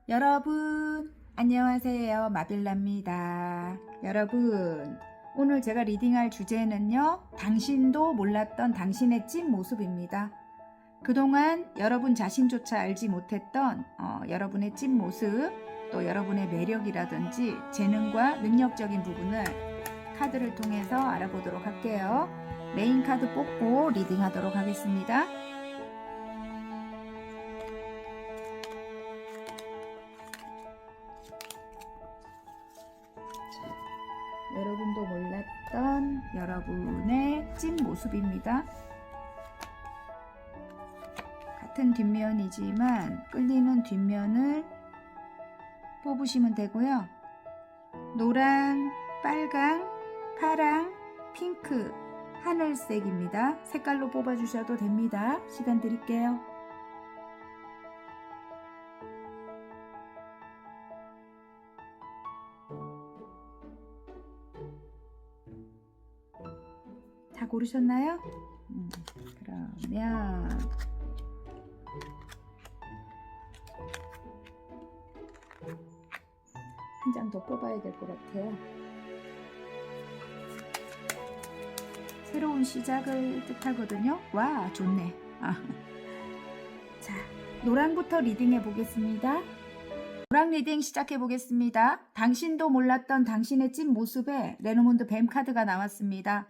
여러분 안녕하세요, 마빌라입니다. 여러분, 오늘 제가 리딩할 주제는요, 당신도 몰랐던 당신의 찐 모습입니다. 그동안 여러분 자신조차 알지 못했던 여러분의 찐 모습, 또 여러분의 매력이라든지 재능과 능력적인 부분을 카드를 통해서 알아보도록 할게요. 메인 카드 뽑고 리딩하도록 하겠습니다. 여러분도 몰랐던 여러분의 찐 모습입니다. 같은 뒷면이지만 끌리는 뒷면을 뽑으시면 되고요. 노랑, 빨강, 파랑, 핑크, 하늘색입니다. 색깔로 뽑아주셔도 됩니다. 시간 드릴게요. 다 고르셨나요? 그러면 한 장 더 뽑아야 될 것 같아요. 새로운 시작을 뜻하거든요. 와, 좋네. 자, 노랑부터 리딩해 보겠습니다. 노랑 리딩 시작해 보겠습니다. 당신도 몰랐던 당신의 찐 모습에 레노몬드 뱀 카드가 나왔습니다.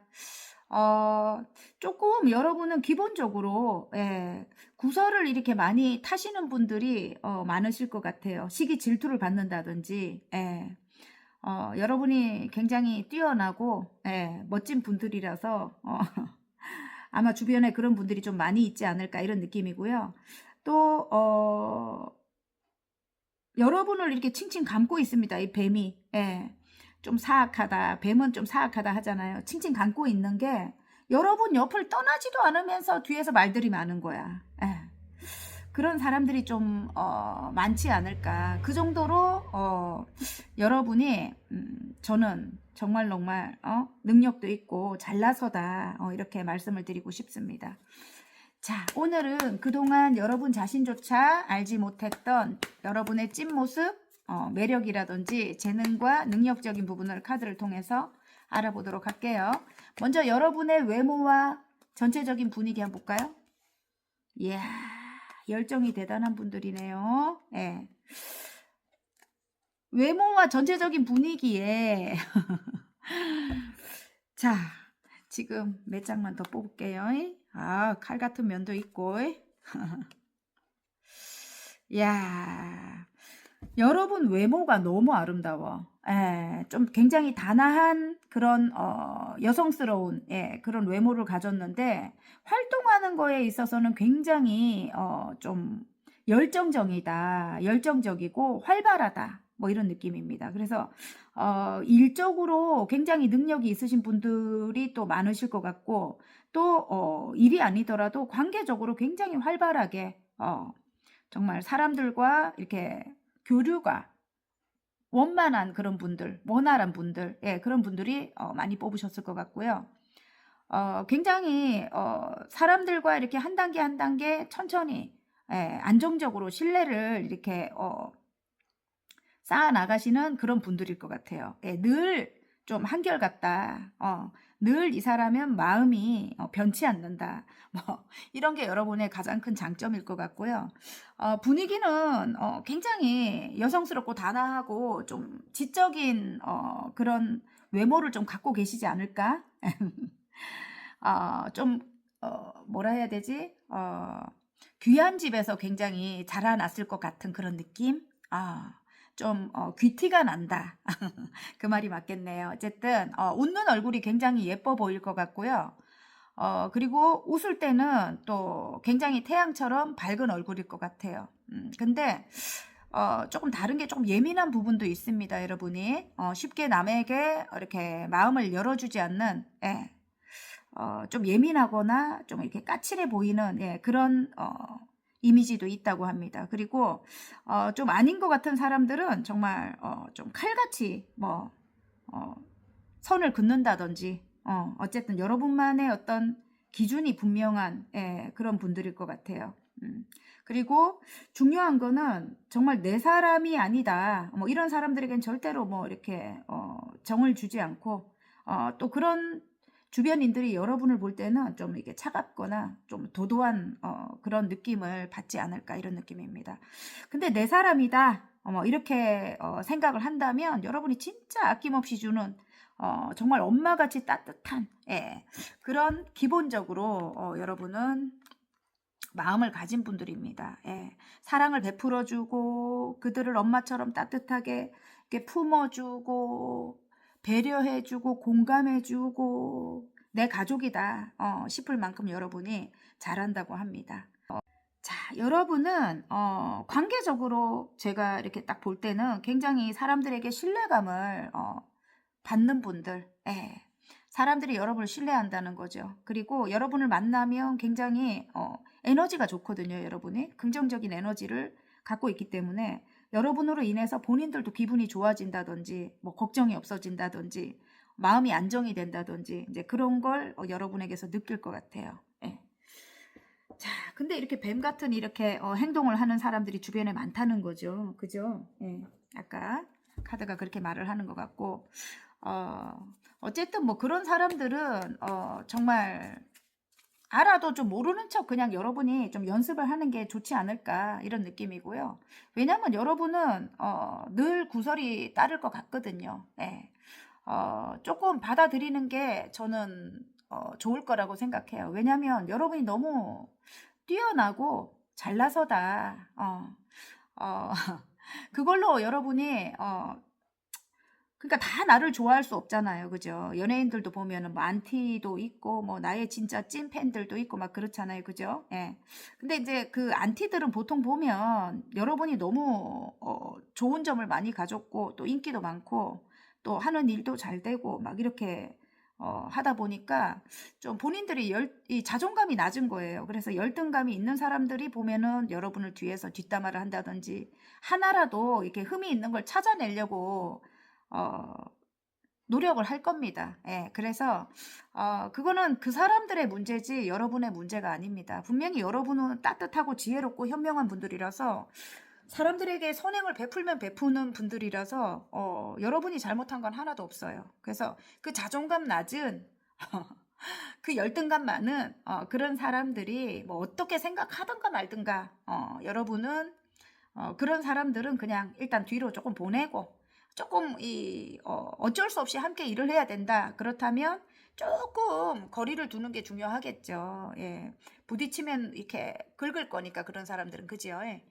조금 여러분은 기본적으로 구설을 이렇게 많이 타시는 분들이 많으실 것 같아요. 시기 질투를 받는다든지, 여러분이 굉장히 뛰어나고 멋진 분들이라서 아마 주변에 그런 분들이 좀 많이 있지 않을까, 이런 느낌이고요. 또 여러분을 이렇게 칭칭 감고 있습니다. 이 뱀이. 좀 사악하다, 뱀은 좀 사악하다 하잖아요. 칭칭 감고 있는 게 여러분 옆을 떠나지도 않으면서 뒤에서 말들이 많은 거야. 그런 사람들이 좀 많지 않을까. 그 정도로 여러분이 저는 정말 능력도 있고 잘나서다, 이렇게 말씀을 드리고 싶습니다. 자, 오늘은 그동안 여러분 자신조차 알지 못했던 여러분의 찐 모습, 매력이라든지 재능과 능력적인 부분을 카드를 통해서 알아보도록 할게요. 먼저 여러분의 외모와 전체적인 분위기 한번 볼까요? 이야, 열정이 대단한 분들이네요. 외모와 전체적인 분위기에 자, 지금 몇 장만 더 뽑을게요. 칼 같은 면도 있고. 이야, 여러분 외모가 너무 아름다워. 좀 굉장히 단아한 그런 여성스러운 그런 외모를 가졌는데, 활동하는 거에 있어서는 굉장히 좀 열정적이고 활발하다, 뭐 이런 느낌입니다. 그래서 일적으로 굉장히 능력이 있으신 분들이 또 많으실 것 같고, 또 일이 아니더라도 관계적으로 굉장히 활발하게 정말 사람들과 이렇게 교류가 원만한 그런 분들, 원활한 분들, 그런 분들이 많이 뽑으셨을 것 같고요. 굉장히 사람들과 이렇게 한 단계 한 단계 천천히 안정적으로 신뢰를 이렇게 쌓아 나가시는 그런 분들일 것 같아요. 늘 좀 한결같다. 늘 이 사람은 마음이 변치 않는다. 뭐 이런 게 여러분의 가장 큰 장점일 것 같고요. 분위기는 굉장히 여성스럽고 단아하고 좀 지적인 그런 외모를 좀 갖고 계시지 않을까? 좀 뭐라 해야 되지? 귀한 집에서 굉장히 자라났을 것 같은 그런 느낌? 좀 귀티가 난다. 그 말이 맞겠네요. 어쨌든 웃는 얼굴이 굉장히 예뻐 보일 것 같고요. 그리고 웃을 때는 또 굉장히 태양처럼 밝은 얼굴일 것 같아요. 근데 조금 다른 게 조금 예민한 부분도 있습니다, 여러분이. 쉽게 남에게 이렇게 마음을 열어주지 않는, 좀 예민하거나 좀 이렇게 까칠해 보이는 그런 이미지도 있다고 합니다. 그리고 좀 아닌 것 같은 사람들은 정말 좀 칼같이 뭐 선을 긋는다든지, 어쨌든 여러분만의 어떤 기준이 분명한 그런 분들일 것 같아요. 그리고 중요한 거는 정말 내 사람이 아니다. 뭐 이런 사람들에겐 절대로 뭐 이렇게 정을 주지 않고 또 그런 주변인들이 여러분을 볼 때는 좀 이게 차갑거나 좀 도도한 그런 느낌을 받지 않을까 이런 느낌입니다. 근데 내 사람이다. 뭐 이렇게 생각을 한다면 여러분이 진짜 아낌없이 주는 정말 엄마같이 따뜻한 예, 그런 기본적으로 여러분은 마음을 가진 분들입니다. 예. 사랑을 베풀어주고 그들을 엄마처럼 따뜻하게 이렇게 품어주고 배려해주고 공감해주고 내 가족이다 싶을 만큼 여러분이 잘한다고 합니다. 자, 여러분은 관계적으로 제가 이렇게 딱 볼 때는 굉장히 사람들에게 신뢰감을 받는 분들, 예. 사람들이 여러분을 신뢰한다는 거죠. 그리고 여러분을 만나면 굉장히 에너지가 좋거든요. 여러분이 긍정적인 에너지를 갖고 있기 때문에 여러분으로 인해서 본인들도 기분이 좋아진다든지 뭐 걱정이 없어진다든지 마음이 안정이 된다든지 이제 그런 걸 여러분에게서 느낄 것 같아요. 예. 자, 근데 이렇게 뱀 같은 이렇게 행동을 하는 사람들이 주변에 많다는 거죠. 그죠? 예. 아까 카드가 그렇게 말을 하는 것 같고 어쨌든 뭐 그런 사람들은 정말 알아도 좀 모르는 척 그냥 여러분이 좀 연습을 하는 게 좋지 않을까 이런 느낌이고요. 왜냐면 여러분은 늘 구설이 따를 것 같거든요. 예. 조금 받아들이는 게 저는 좋을 거라고 생각해요. 왜냐면 여러분이 너무 뛰어나고 잘나서다. 그걸로 여러분이 그러니까 다 나를 좋아할 수 없잖아요. 그죠? 연예인들도 보면은 뭐 안티도 있고 뭐 나의 진짜 찐 팬들도 있고 막 그렇잖아요. 그죠? 예. 근데 이제 그 안티들은 보통 보면 여러분이 너무 좋은 점을 많이 가졌고 또 인기도 많고 또 하는 일도 잘 되고 막 이렇게 하다 보니까 좀 본인들이 이 자존감이 낮은 거예요. 그래서 열등감이 있는 사람들이 보면은 여러분을 뒤에서 뒷담화를 한다든지 하나라도 이렇게 흠이 있는 걸 찾아내려고 노력을 할 겁니다. 예, 그래서 그거는 그 사람들의 문제지 여러분의 문제가 아닙니다. 분명히 여러분은 따뜻하고 지혜롭고 현명한 분들이라서 사람들에게 선행을 베풀면 베푸는 분들이라서 여러분이 잘못한 건 하나도 없어요. 그래서 그 자존감 낮은 그 열등감 많은 그런 사람들이 뭐 어떻게 생각하든가 말든가 여러분은 그런 사람들은 그냥 일단 뒤로 조금 보내고 조금 어쩔 수 없이 함께 일을 해야 된다. 그렇다면 조금 거리를 두는 게 중요하겠죠. 예. 부딪히면 이렇게 긁을 거니까 그런 사람들은 그죠. 예.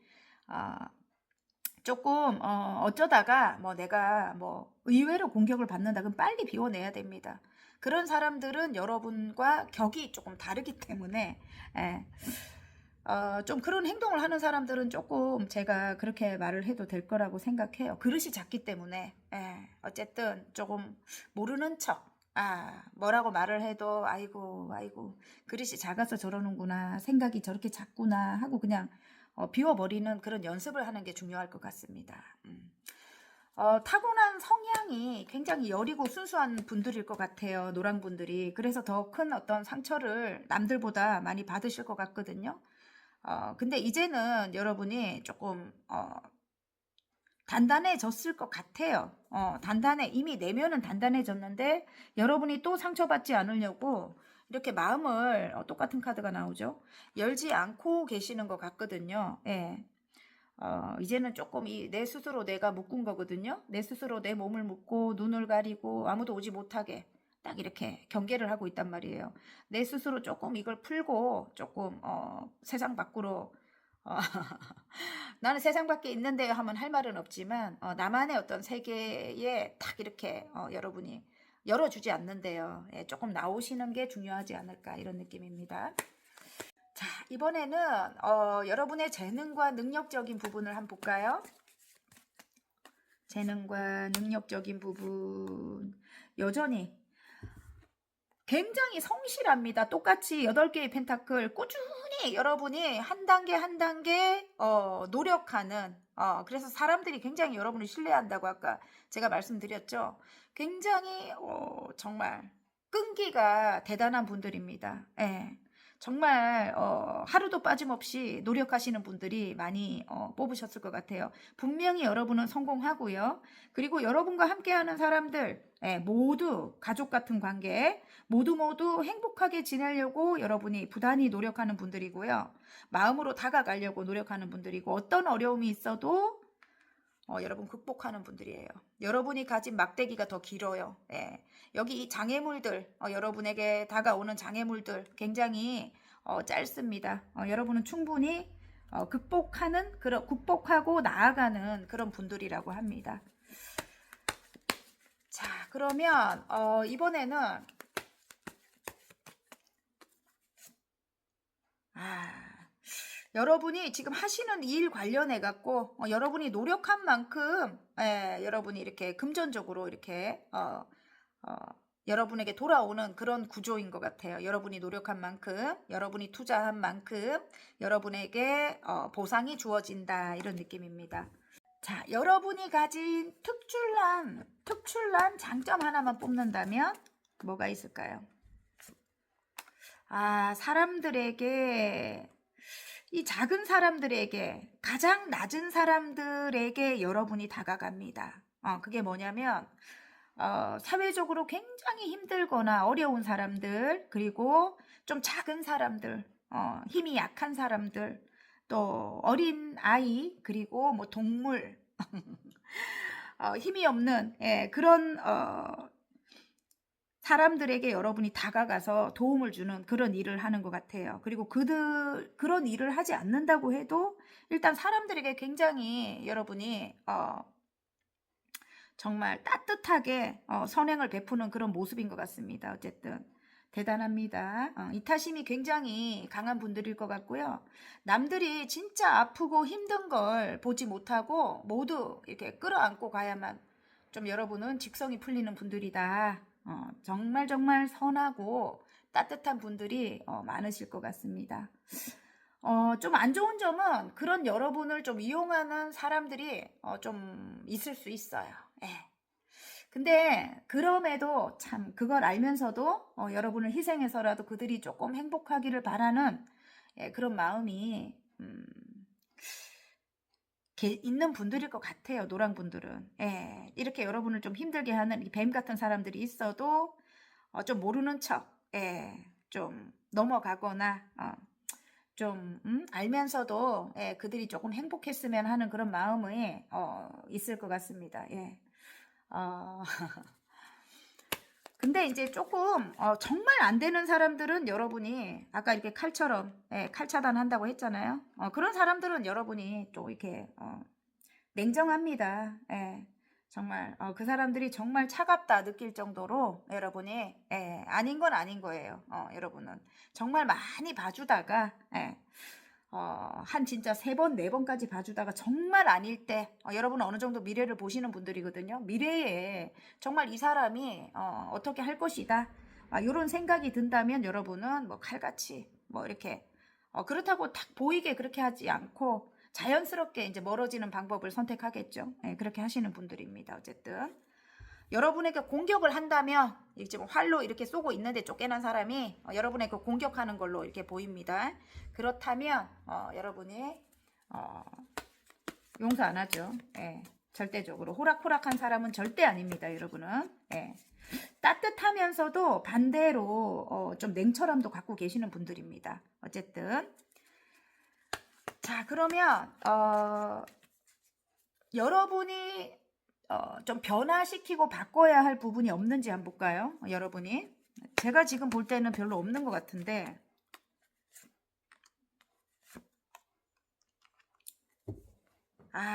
조금 어쩌다가 뭐 내가 뭐 의외로 공격을 받는다 그럼 빨리 비워내야 됩니다. 그런 사람들은 여러분과 격이 조금 다르기 때문에 예. 좀 그런 행동을 하는 사람들은 조금 제가 그렇게 말을 해도 될 거라고 생각해요. 그릇이 작기 때문에 예. 어쨌든 조금 모르는 척 뭐라고 말을 해도 아이고 그릇이 작아서 저러는구나 생각이 저렇게 작구나 하고 그냥 비워버리는 그런 연습을 하는 게 중요할 것 같습니다. 타고난 성향이 굉장히 여리고 순수한 분들일 것 같아요. 노랑분들이. 그래서 더 큰 어떤 상처를 남들보다 많이 받으실 것 같거든요. 근데 이제는 여러분이 조금 단단해졌을 것 같아요. 이미 내면은 단단해졌는데 여러분이 또 상처받지 않으려고 이렇게 마음을 똑같은 카드가 나오죠. 열지 않고 계시는 것 같거든요. 예. 이제는 조금 내 스스로 내가 묶은 거거든요. 내 스스로 내 몸을 묶고 눈을 가리고 아무도 오지 못하게 딱 이렇게 경계를 하고 있단 말이에요. 내 스스로 조금 이걸 풀고 조금 세상 밖으로 나는 세상 밖에 있는데요 하면 할 말은 없지만 나만의 어떤 세계에 딱 이렇게 여러분이 열어주지 않는데요. 예, 조금 나오시는 게 중요하지 않을까 이런 느낌입니다. 자, 이번에는 여러분의 재능과 능력적인 부분을 한번 볼까요? 재능과 능력적인 부분 여전히 굉장히 성실합니다. 똑같이 8개의 펜타클 꾸준히 여러분이 한 단계 한 단계 노력하는 그래서 사람들이 굉장히 여러분을 신뢰한다고 아까 제가 말씀드렸죠. 굉장히 정말 끈기가 대단한 분들입니다. 예. 정말 하루도 빠짐없이 노력하시는 분들이 많이 뽑으셨을 것 같아요. 분명히 여러분은 성공하고요. 그리고 여러분과 함께하는 사람들 모두 가족 같은 관계 모두 행복하게 지내려고 여러분이 부단히 노력하는 분들이고요. 마음으로 다가가려고 노력하는 분들이고 어떤 어려움이 있어도 여러분 극복하는 분들이에요. 여러분이 가진 막대기가 더 길어요. 여기 이 장애물들, 여러분에게 다가오는 장애물들 굉장히 짧습니다. 여러분은 충분히 극복하고 나아가는 그런 분들이라고 합니다. 자, 그러면 이번에는 여러분이 지금 하시는 일 관련해 갖고 여러분이 노력한 만큼 여러분이 이렇게 금전적으로 이렇게 여러분에게 돌아오는 그런 구조인 것 같아요. 여러분이 노력한 만큼, 여러분이 투자한 만큼 여러분에게 보상이 주어진다 이런 느낌입니다. 자, 여러분이 가진 특출난 장점 하나만 뽑는다면 뭐가 있을까요? 사람들에게 이 작은 사람들에게 가장 낮은 사람들에게 여러분이 다가갑니다. 그게 뭐냐면 사회적으로 굉장히 힘들거나 어려운 사람들 그리고 좀 작은 사람들 힘이 약한 사람들 또 어린 아이 그리고 뭐 동물 힘이 없는 그런 사람들에게 여러분이 다가가서 도움을 주는 그런 일을 하는 것 같아요. 그리고 그런 일을 하지 않는다고 해도 일단 사람들에게 굉장히 여러분이 정말 따뜻하게 선행을 베푸는 그런 모습인 것 같습니다. 어쨌든 대단합니다. 이타심이 굉장히 강한 분들일 것 같고요. 남들이 진짜 아프고 힘든 걸 보지 못하고 모두 이렇게 끌어안고 가야만 좀 여러분은 직성이 풀리는 분들이다. 정말 선하고 따뜻한 분들이 많으실 것 같습니다. 좀 안 좋은 점은 그런 여러분을 좀 이용하는 사람들이 좀 있을 수 있어요. 근데 그럼에도 참 그걸 알면서도 여러분을 희생해서라도 그들이 조금 행복하기를 바라는 그런 마음이 있는 분들일 것 같아요. 노랑 분들은 이렇게 여러분을 좀 힘들게 하는 뱀 같은 사람들이 있어도 좀 모르는 척 좀 넘어가거나 좀 알면서도 그들이 조금 행복했으면 하는 그런 마음이 있을 것 같습니다. 근데 이제 조금 정말 안 되는 사람들은 여러분이 아까 이렇게 칼처럼 칼 차단한다고 했잖아요. 그런 사람들은 여러분이 또 이렇게 냉정합니다. 정말 그 사람들이 정말 차갑다 느낄 정도로 여러분이 아닌 건 아닌 거예요. 여러분은 정말 많이 봐주다가 한 진짜 3번, 4번까지 봐주다가 정말 아닐 때 여러분은 어느 정도 미래를 보시는 분들이거든요. 미래에 정말 이 사람이 어떻게 할 것이다. 이런 생각이 든다면 여러분은 뭐 칼같이 뭐 이렇게 그렇다고 딱 보이게 그렇게 하지 않고 자연스럽게 이제 멀어지는 방법을 선택하겠죠. 그렇게 하시는 분들입니다. 어쨌든 여러분에게 공격을 한다면 지금 활로 이렇게 쏘고 있는데 쫓겨난 사람이 여러분에게 공격하는 걸로 이렇게 보입니다. 그렇다면 여러분이 용서 안 하죠. 절대적으로 호락호락한 사람은 절대 아닙니다. 여러분은 따뜻하면서도 반대로 좀 냉철함도 갖고 계시는 분들입니다. 어쨌든 자, 그러면 여러분이 좀 변화시키고 바꿔야 할 부분이 없는지 한번 볼까요? 여러분이 제가 지금 볼 때는 별로 없는 것 같은데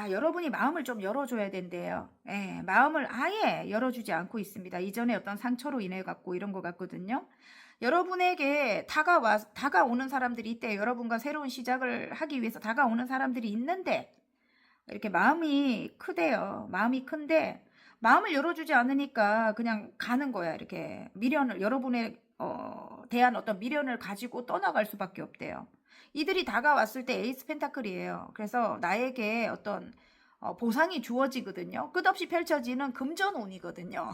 여러분이 마음을 좀 열어줘야 된대요. 마음을 아예 열어주지 않고 있습니다. 이전에 어떤 상처로 인해 갖고 이런 것 같거든요. 여러분에게 다가오는 사람들이 있대. 여러분과 새로운 시작을 하기 위해서 다가오는 사람들이 있는데 이렇게 마음이 크대요. 마음이 큰데 마음을 열어주지 않으니까 그냥 가는 거야. 이렇게 미련을 여러분에 대한 어떤 미련을 가지고 떠나갈 수밖에 없대요. 이들이 다가왔을 때 에이스 펜타클이에요. 그래서 나에게 어떤 보상이 주어지거든요. 끝없이 펼쳐지는 금전운이거든요.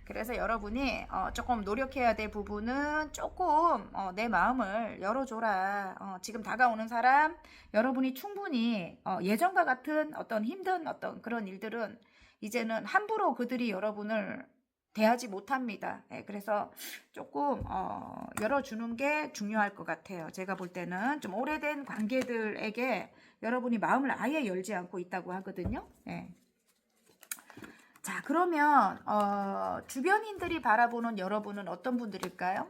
그래서 여러분이 조금 노력해야 될 부분은 조금 내 마음을 열어줘라. 지금 다가오는 사람 여러분이 충분히 예전과 같은 어떤 힘든 어떤 그런 일들은 이제는 함부로 그들이 여러분을 대하지 못합니다. 예, 그래서 조금 열어주는 게 중요할 것 같아요. 제가 볼 때는 좀 오래된 관계들에게 여러분이 마음을 아예 열지 않고 있다고 하거든요. 예. 자, 그러면 주변인들이 바라보는 여러분은 어떤 분들일까요?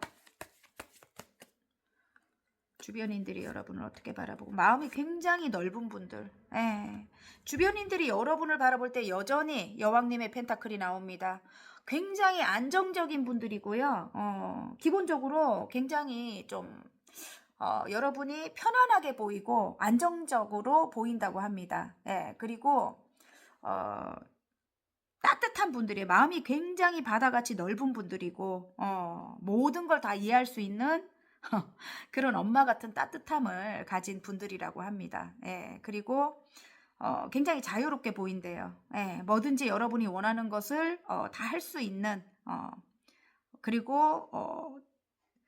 주변인들이 여러분을 어떻게 바라보고 마음이 굉장히 넓은 분들. 예. 주변인들이 여러분을 바라볼 때 여전히 여왕님의 펜타클이 나옵니다. 굉장히 안정적인 분들이고요. 기본적으로 굉장히 좀 여러분이 편안하게 보이고 안정적으로 보인다고 합니다. 예. 그리고 따뜻한 분들이 마음이 굉장히 바다같이 넓은 분들이고 모든 걸 다 이해할 수 있는 그런 엄마 같은 따뜻함을 가진 분들이라고 합니다. 예, 그리고 굉장히 자유롭게 보인대요. 예, 뭐든지 여러분이 원하는 것을 다 할 수 있는 그리고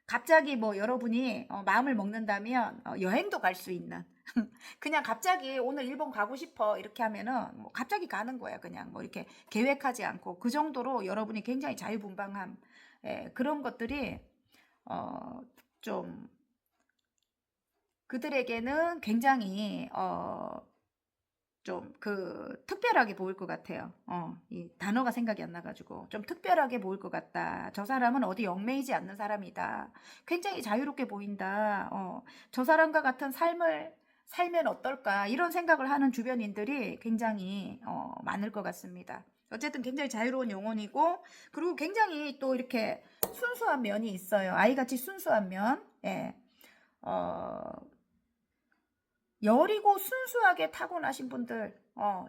갑자기 뭐 여러분이 마음을 먹는다면 여행도 갈 수 있는 그냥 갑자기 오늘 일본 가고 싶어 이렇게 하면은 뭐 갑자기 가는 거야. 그냥 뭐 이렇게 계획하지 않고 그 정도로 여러분이 굉장히 자유분방함 그런 것들이 좀 그들에게는 굉장히 좀 특별하게 보일 것 같아요. 이 단어가 생각이 안 나가지고 좀 특별하게 보일 것 같다. 저 사람은 어디 얽매이지 않는 사람이다. 굉장히 자유롭게 보인다. 저 사람과 같은 삶을 살면 어떨까 이런 생각을 하는 주변인들이 굉장히 많을 것 같습니다. 어쨌든 굉장히 자유로운 영혼이고 그리고 굉장히 또 이렇게 순수한 면이 있어요. 아이같이 순수한 면. 예. 여리고 순수하게 타고나신 분들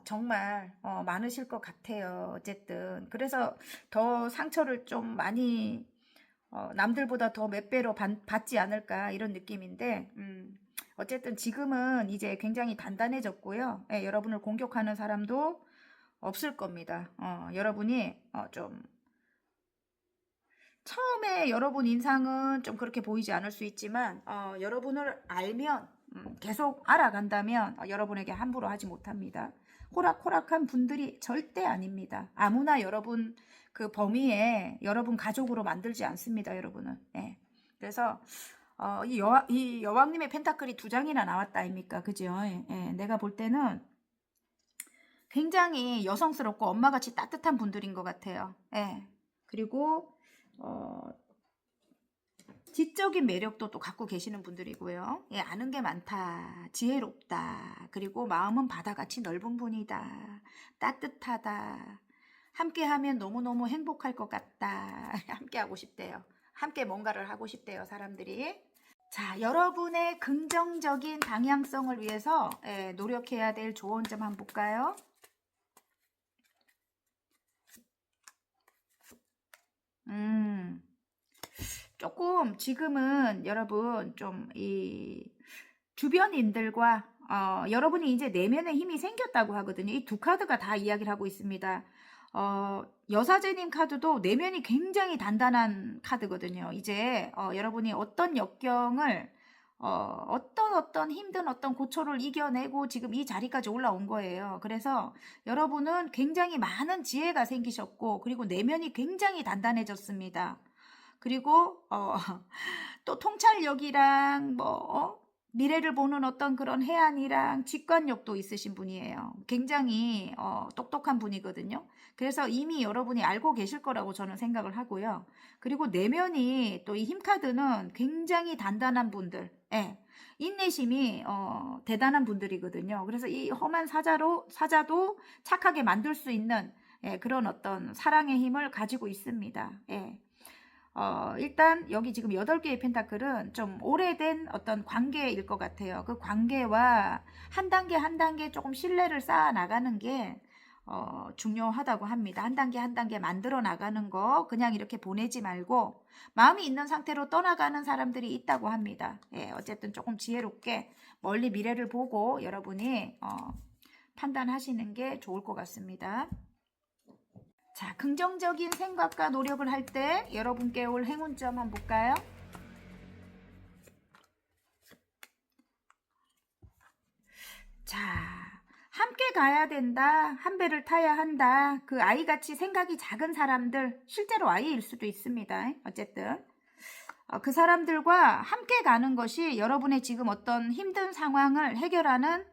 정말 많으실 것 같아요. 어쨌든 그래서 더 상처를 좀 많이 남들보다 더 몇 배로 받지 않을까 이런 느낌인데 어쨌든 지금은 이제 굉장히 단단해졌고요. 예, 여러분을 공격하는 사람도 없을 겁니다. 여러분이 좀 처음에 여러분 인상은 좀 그렇게 보이지 않을 수 있지만 여러분을 알면 계속 알아간다면 여러분에게 함부로 하지 못합니다. 호락호락한 분들이 절대 아닙니다. 아무나 여러분 그 범위에 여러분 가족으로 만들지 않습니다. 여러분은. 예. 그래서 이 여왕님의 펜타클이 2장이나 나왔다 아닙니까? 그죠? 예. 내가 볼 때는 굉장히 여성스럽고 엄마같이 따뜻한 분들인 것 같아요. 예. 그리고 지적인 매력도 또 갖고 계시는 분들이고요. 예, 아는 게 많다, 지혜롭다, 그리고 마음은 바다같이 넓은 분이다, 따뜻하다, 함께하면 너무너무 행복할 것 같다. 함께하고 싶대요. 함께 뭔가를 하고 싶대요, 사람들이. 자, 여러분의 긍정적인 방향성을 위해서 노력해야 될 조언 좀 한번 볼까요? 조금 지금은 여러분 좀 이 주변인들과 여러분이 이제 내면의 힘이 생겼다고 하거든요. 이 2카드가 다 이야기를 하고 있습니다. 여사제님 카드도 내면이 굉장히 단단한 카드거든요. 이제 여러분이 어떤 역경을 어떤 힘든 어떤 고초를 이겨내고 지금 이 자리까지 올라온 거예요. 그래서 여러분은 굉장히 많은 지혜가 생기셨고 그리고 내면이 굉장히 단단해졌습니다. 그리고 또 통찰력이랑 미래를 보는 어떤 그런 해안이랑 직관력도 있으신 분이에요. 굉장히 똑똑한 분이거든요. 그래서 이미 여러분이 알고 계실 거라고 저는 생각을 하고요. 그리고 내면이 또 이 힘카드는 굉장히 단단한 분들, 인내심이 대단한 분들이거든요. 그래서 이 험한 사자도 착하게 만들 수 있는 그런 어떤 사랑의 힘을 가지고 있습니다. 일단 여기 지금 8개의 펜타클은 좀 오래된 어떤 관계일 것 같아요. 그 관계와 한 단계 한 단계 조금 신뢰를 쌓아 나가는 게 중요하다고 합니다. 한 단계 한 단계 만들어 나가는 거 그냥 이렇게 보내지 말고 마음이 있는 상태로 떠나가는 사람들이 있다고 합니다. 어쨌든 조금 지혜롭게 멀리 미래를 보고 여러분이 판단하시는 게 좋을 것 같습니다. 자, 긍정적인 생각과 노력을 할 때 여러분께 올 행운점 한번 볼까요? 자, 함께 가야 된다. 한 배를 타야 한다. 그 아이같이 생각이 작은 사람들, 실제로 아이일 수도 있습니다. 어쨌든 그 사람들과 함께 가는 것이 여러분의 지금 어떤 힘든 상황을 해결하는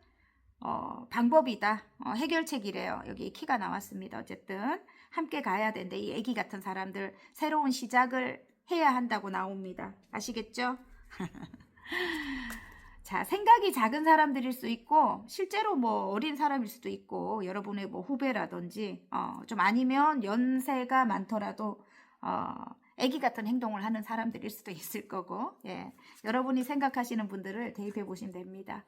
방법이다. 해결책이래요. 여기 키가 나왔습니다. 어쨌든 함께 가야 된대. 이 애기 같은 사람들 새로운 시작을 해야 한다고 나옵니다. 아시겠죠? 자, 생각이 작은 사람들일 수 있고 실제로 뭐 어린 사람일 수도 있고 여러분의 뭐 후배라든지 좀 아니면 연세가 많더라도 애기 같은 행동을 하는 사람들일 수도 있을 거고, 예, 여러분이 생각하시는 분들을 대입해 보시면 됩니다.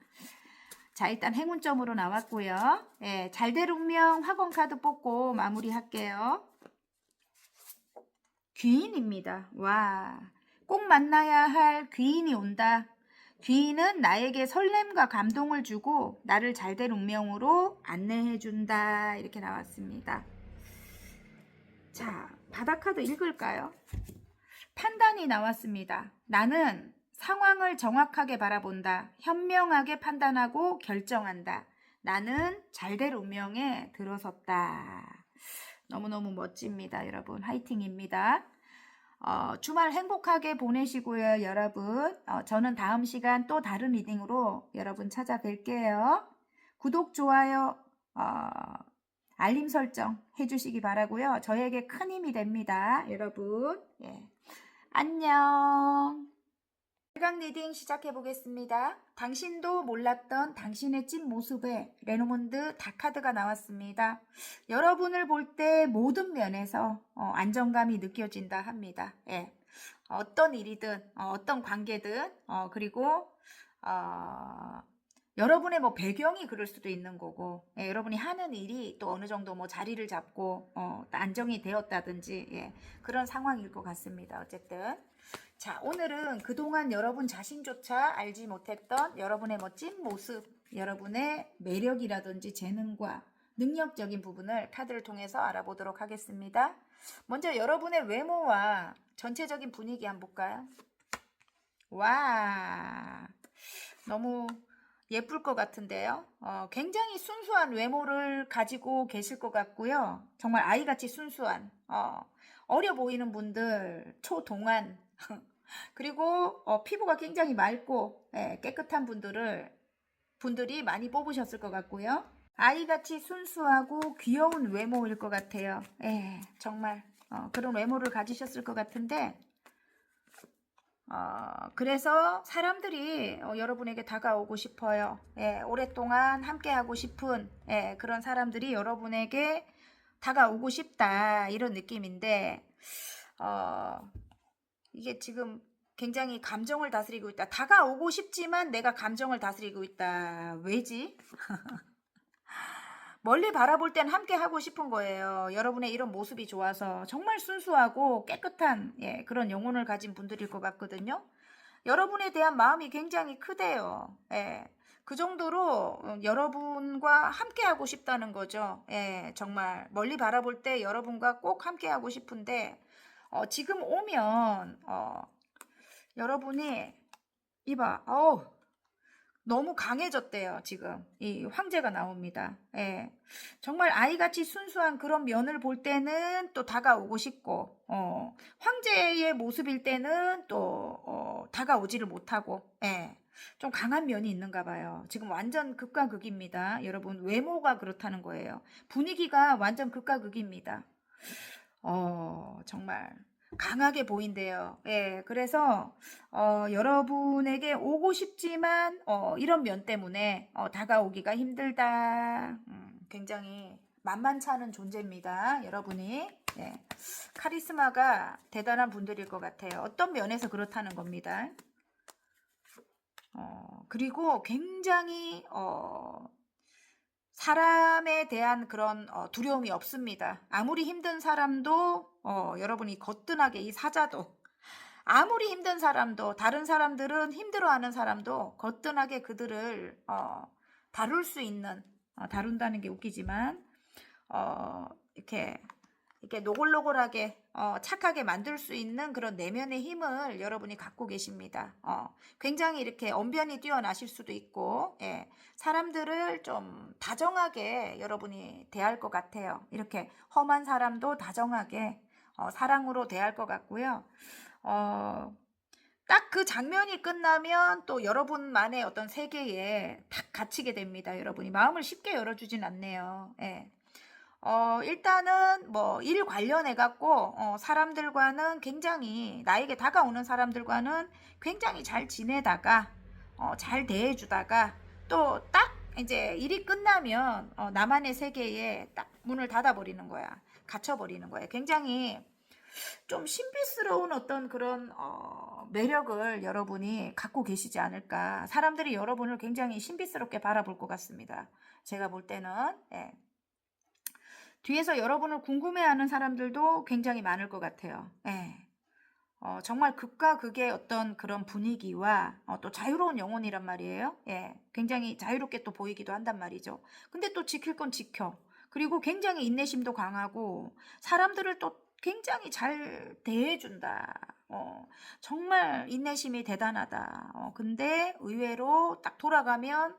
자, 일단 행운점으로 나왔고요. 예, 잘될 운명 학원 카드 뽑고 마무리할게요. 귀인입니다. 와, 꼭 만나야 할 귀인이 온다. 귀인은 나에게 설렘과 감동을 주고 나를 잘될 운명으로 안내해 준다. 이렇게 나왔습니다. 자, 바닥 카드 읽을까요? 판단이 나왔습니다. 나는 상황을 정확하게 바라본다. 현명하게 판단하고 결정한다. 나는 잘될 운명에 들어섰다. 너무너무 멋집니다. 여러분 화이팅입니다. 주말 행복하게 보내시고요. 여러분 저는 다음 시간 또 다른 리딩으로 여러분 찾아뵐게요. 구독, 좋아요, 알림 설정 해주시기 바라고요. 저에게 큰 힘이 됩니다. 여러분, 예. 안녕. 일강 리딩 시작해 보겠습니다. 당신도 몰랐던 당신의 찐 모습에 레노몬드 다카드가 나왔습니다. 여러분을 볼 때 모든 면에서 안정감이 느껴진다 합니다. 예. 어떤 일이든 어떤 관계든 그리고 여러분의 뭐 배경이 그럴 수도 있는 거고, 예, 여러분이 하는 일이 또 어느 정도 뭐 자리를 잡고 안정이 되었다든지, 예, 그런 상황일 것 같습니다. 어쨌든 자, 오늘은 그동안 여러분 자신조차 알지 못했던 여러분의 멋진 모습, 여러분의 매력이라든지 재능과 능력적인 부분을 카드를 통해서 알아보도록 하겠습니다. 먼저 여러분의 외모와 전체적인 분위기 한번 볼까요? 와, 너무 예쁠 것 같은데요. 굉장히 순수한 외모를 가지고 계실 것 같고요. 정말 아이같이 순수한, 어려 보이는 분들, 초동안, 그리고 피부가 굉장히 맑고, 예, 깨끗한 분들이 많이 뽑으셨을 것 같고요. 아이같이 순수하고 귀여운 외모일 것 같아요. 예, 정말 그런 외모를 가지셨을 것 같은데, 그래서 사람들이 여러분에게 다가오고 싶어요. 예, 오랫동안 함께하고 싶은, 예, 그런 사람들이 여러분에게 다가오고 싶다, 이런 느낌인데, 이게 지금 굉장히 감정을 다스리고 있다. 다가오고 싶지만 내가 감정을 다스리고 있다. 왜지? 멀리 바라볼 땐 함께 하고 싶은 거예요. 여러분의 이런 모습이 좋아서 정말 순수하고 깨끗한, 예, 그런 영혼을 가진 분들일 것 같거든요. 여러분에 대한 마음이 굉장히 크대요. 예, 그 정도로 여러분과 함께 하고 싶다는 거죠. 예, 정말 멀리 바라볼 때 여러분과 꼭 함께 하고 싶은데 지금 오면 여러분이 이봐, 너무 강해졌대요. 지금 이 황제가 나옵니다. 예, 정말 아이같이 순수한 그런 면을 볼 때는 또 다가오고 싶고, 황제의 모습일 때는 또 다가오지를 못하고, 예, 좀 강한 면이 있는가 봐요. 지금 완전 극과 극입니다. 여러분 외모가 그렇다는 거예요. 분위기가 완전 극과 극입니다. 정말 강하게 보인대요. 예, 그래서 여러분에게 오고 싶지만 이런 면 때문에 다가오기가 힘들다. 굉장히 만만치 않은 존재입니다. 여러분이, 예, 카리스마가 대단한 분들일 것 같아요. 어떤 면에서 그렇다는 겁니다. 그리고 굉장히 사람에 대한 그런 두려움이 없습니다. 아무리 힘든 사람도 여러분이 거뜬하게, 이 사자도 아무리 힘든 사람도, 다른 사람들은 힘들어하는 사람도 거뜬하게 그들을 다룰 수 있는, 다룬다는 게 웃기지만 이렇게 이렇게 노골노골하게 착하게 만들 수 있는 그런 내면의 힘을 여러분이 갖고 계십니다. 굉장히 이렇게 언변이 뛰어나실 수도 있고, 예, 사람들을 좀 다정하게 여러분이 대할 것 같아요. 이렇게 험한 사람도 다정하게 사랑으로 대할 것 같고요. 딱 그 장면이 끝나면 또 여러분만의 어떤 세계에 탁 갇히게 됩니다. 여러분이 마음을 쉽게 열어주진 않네요. 예. 일단은 뭐 일 관련해 갖고 사람들과는 굉장히 나에게 다가오는 사람들과는 굉장히 잘 지내다가 잘 대해주다가 또 딱 이제 일이 끝나면 나만의 세계에 딱 문을 닫아버리는 거야. 갇혀버리는 거야. 굉장히 좀 신비스러운 어떤 그런 매력을 여러분이 갖고 계시지 않을까. 사람들이 여러분을 굉장히 신비스럽게 바라볼 것 같습니다. 제가 볼 때는. 예. 뒤에서 여러분을 궁금해하는 사람들도 굉장히 많을 것 같아요. 예. 정말 극과 극의 어떤 그런 분위기와 또 자유로운 영혼이란 말이에요. 예. 굉장히 자유롭게 또 보이기도 한단 말이죠. 근데 또 지킬 건 지켜. 그리고 굉장히 인내심도 강하고 사람들을 또 굉장히 잘 대해준다. 정말 인내심이 대단하다. 근데 의외로 딱 돌아가면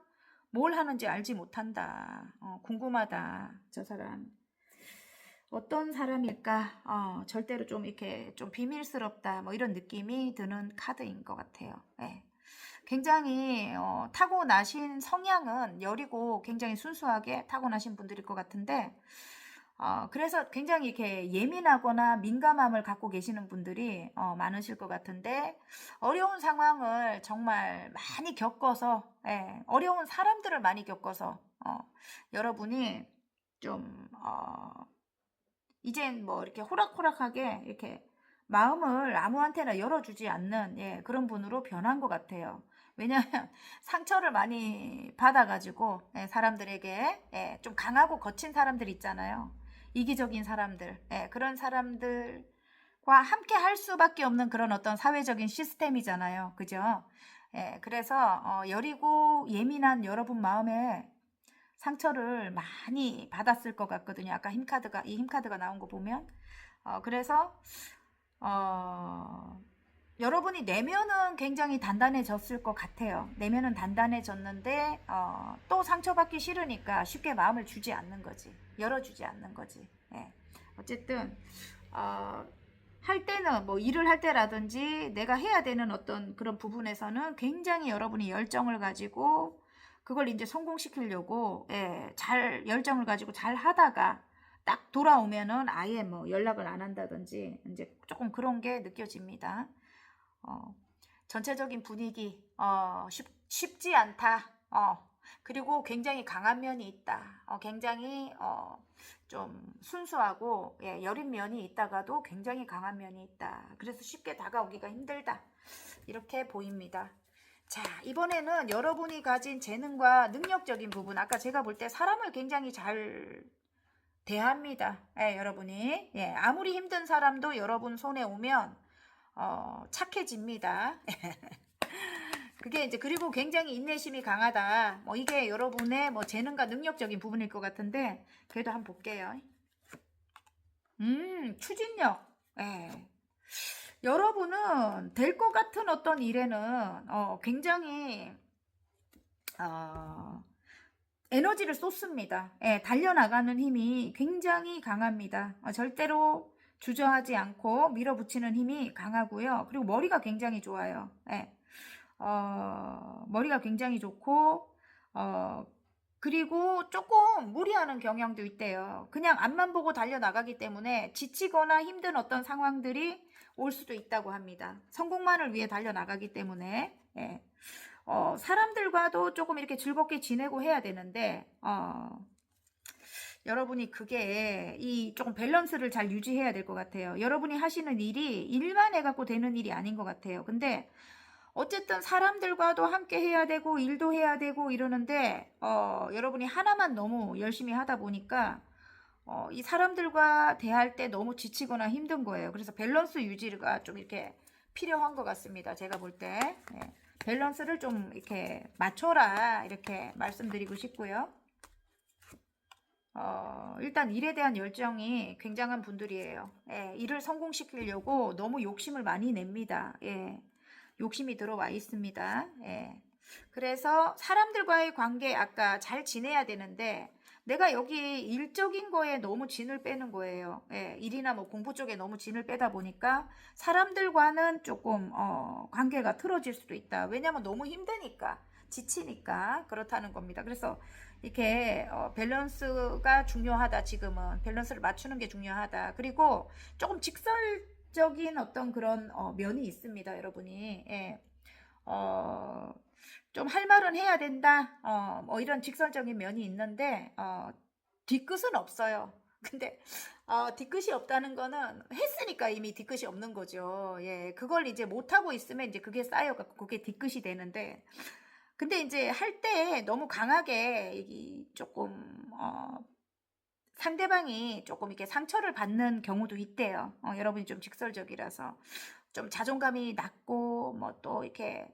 뭘 하는지 알지 못한다. 궁금하다. 저 사람. 어떤 사람일까? 절대로 좀 이렇게 좀 비밀스럽다. 뭐 이런 느낌이 드는 카드인 것 같아요. 예. 굉장히 타고나신 성향은 여리고 굉장히 순수하게 타고나신 분들일 것 같은데 그래서 굉장히 이렇게 예민하거나 민감함을 갖고 계시는 분들이 많으실 것 같은데 어려운 상황을 정말 많이 겪어서 예, 어려운 사람들을 많이 겪어서 여러분이 좀 이젠 뭐 이렇게 호락호락하게 이렇게 마음을 아무한테나 열어주지 않는 예, 그런 분으로 변한 것 같아요. 왜냐하면 상처를 많이 받아가지고 예, 사람들에게 예, 좀 강하고 거친 사람들 있잖아요. 이기적인 사람들 그런 사람들과 함께 할 수밖에 없는 그런 어떤 사회적인 시스템이잖아요. 그죠? 예, 그래서 여리고 예민한 여러분 마음에 상처를 많이 받았을 것 같거든요. 아까 이 힘카드가 나온 거 보면 그래서 여러분이 내면은 굉장히 단단해졌을 것 같아요. 내면은 단단해졌는데 또 상처받기 싫으니까 쉽게 마음을 주지 않는 거지. 열어주지 않는 거지. 예. 어쨌든 할 때는 뭐 일을 할 때라든지 내가 해야 되는 어떤 그런 부분에서는 굉장히 여러분이 열정을 가지고 그걸 이제 성공시키려고 예, 잘 열정을 가지고 잘 하다가 딱 돌아오면은 아예 뭐 연락을 안 한다든지 이제 조금 그런 게 느껴집니다. 전체적인 분위기 쉽지 않다. 그리고 굉장히 강한 면이 있다. 굉장히 좀 순수하고 예, 여린 면이 있다가도 굉장히 강한 면이 있다. 그래서 쉽게 다가오기가 힘들다. 이렇게 보입니다. 자, 이번에는 여러분이 가진 재능과 능력적인 부분, 아까 제가 볼 때 사람을 굉장히 잘 대합니다. 예, 여러분이 아무리 힘든 사람도 여러분 손에 오면 착해집니다. 그게 이제 그리고 굉장히 인내심이 강하다. 뭐 이게 여러분의 뭐 재능과 능력적인 부분일 것 같은데 그래도 한번 볼게요. 추진력. 예. 여러분은 될 것 같은 어떤 일에는 굉장히 에너지를 쏟습니다. 예, 달려나가는 힘이 굉장히 강합니다. 절대로 주저하지 않고 밀어붙이는 힘이 강하고요. 그리고 머리가 굉장히 좋아요. 예, 머리가 굉장히 좋고 그리고 조금 무리하는 경향도 있대요. 그냥 앞만 보고 달려나가기 때문에 지치거나 힘든 어떤 상황들이 올 수도 있다고 합니다. 성공만을 위해 달려나가기 때문에 예. 사람들과도 조금 이렇게 즐겁게 지내고 해야 되는데 여러분이 그게 이 조금 밸런스를 잘 유지해야 될 것 같아요. 여러분이 하시는 일이 일만 해갖고 되는 일이 아닌 것 같아요. 근데 어쨌든 사람들과도 함께 해야 되고 일도 해야 되고 이러는데 여러분이 하나만 너무 열심히 하다 보니까 이 사람들과 대할 때 너무 지치거나 힘든 거예요. 그래서 밸런스 유지가 좀 이렇게 필요한 것 같습니다. 제가 볼 때. 예. 밸런스를 좀 이렇게 맞춰라 이렇게 말씀드리고 싶고요. 일단 일에 대한 열정이 굉장한 분들이에요. 예, 일을 성공시키려고 너무 욕심을 많이 냅니다. 예, 욕심이 들어와 있습니다. 예. 그래서 사람들과의 관계 아까 잘 지내야 되는데 내가 여기 일적인 거에 너무 진을 빼는 거예요. 예, 일이나 뭐 공부 쪽에 너무 진을 빼다 보니까 사람들과는 조금 관계가 틀어질 수도 있다. 왜냐면 너무 힘드니까 지치니까 그렇다는 겁니다. 그래서 이렇게 밸런스가 중요하다. 지금은 밸런스를 맞추는 게 중요하다. 그리고 조금 직설적인 어떤 그런 면이 있습니다. 여러분이 예. 어, 좀 할 말은 해야 된다. 뭐 이런 직설적인 면이 있는데 뒤끝은 없어요. 근데 뒤끝이 없다는 거는 했으니까 이미 뒤끝이 없는 거죠. 예, 그걸 이제 못 하고 있으면 이제 그게 쌓여갖고 그게 뒤끝이 되는데, 근데 이제 할 때 너무 강하게 이 조금 상대방이 조금 이렇게 상처를 받는 경우도 있대요. 여러분이 좀 직설적이라서 좀 자존감이 낮고 뭐 또 이렇게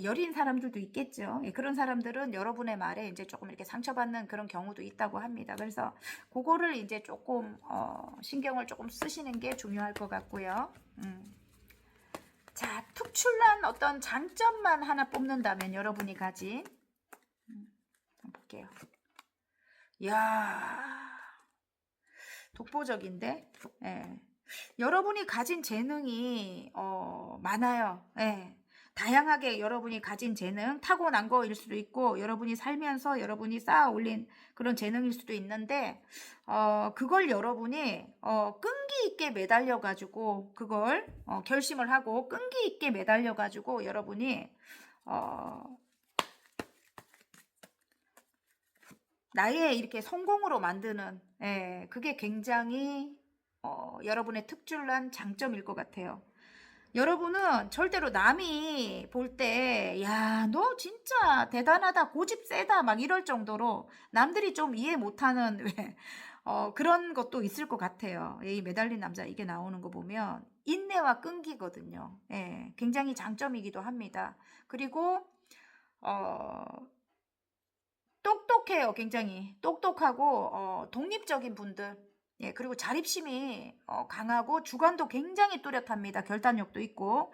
여린 사람들도 있겠죠. 예, 그런 사람들은 여러분의 말에 이제 조금 이렇게 상처받는 그런 경우도 있다고 합니다. 그래서 그거를 이제 조금 신경을 조금 쓰시는 게 중요할 것 같고요. 자, 특출난 어떤 장점만 하나 뽑는다면 여러분이 가진 한번 볼게요. 이야, 독보적인데, 예. 여러분이 가진 재능이 많아요. 예. 다양하게 여러분이 가진 재능, 타고난 거일 수도 있고, 여러분이 살면서 여러분이 쌓아 올린 그런 재능일 수도 있는데, 그걸 여러분이 끈기 있게 매달려가지고, 그걸 결심을 하고 끈기 있게 매달려가지고, 여러분이 나의 이렇게 성공으로 만드는, 예, 그게 굉장히 여러분의 특출난 장점일 것 같아요. 여러분은 절대로 남이 볼 때, 야, 너 진짜 대단하다, 고집 세다, 막 이럴 정도로 남들이 좀 이해 못하는, 왜, 그런 것도 있을 것 같아요. 이 매달린 남자 이게 나오는 거 보면 인내와 끈기거든요. 예, 굉장히 장점이기도 합니다. 그리고, 어, 똑똑해요. 굉장히 똑똑하고 독립적인 분들. 예, 그리고 자립심이 강하고 주관도 굉장히 뚜렷합니다. 결단력도 있고.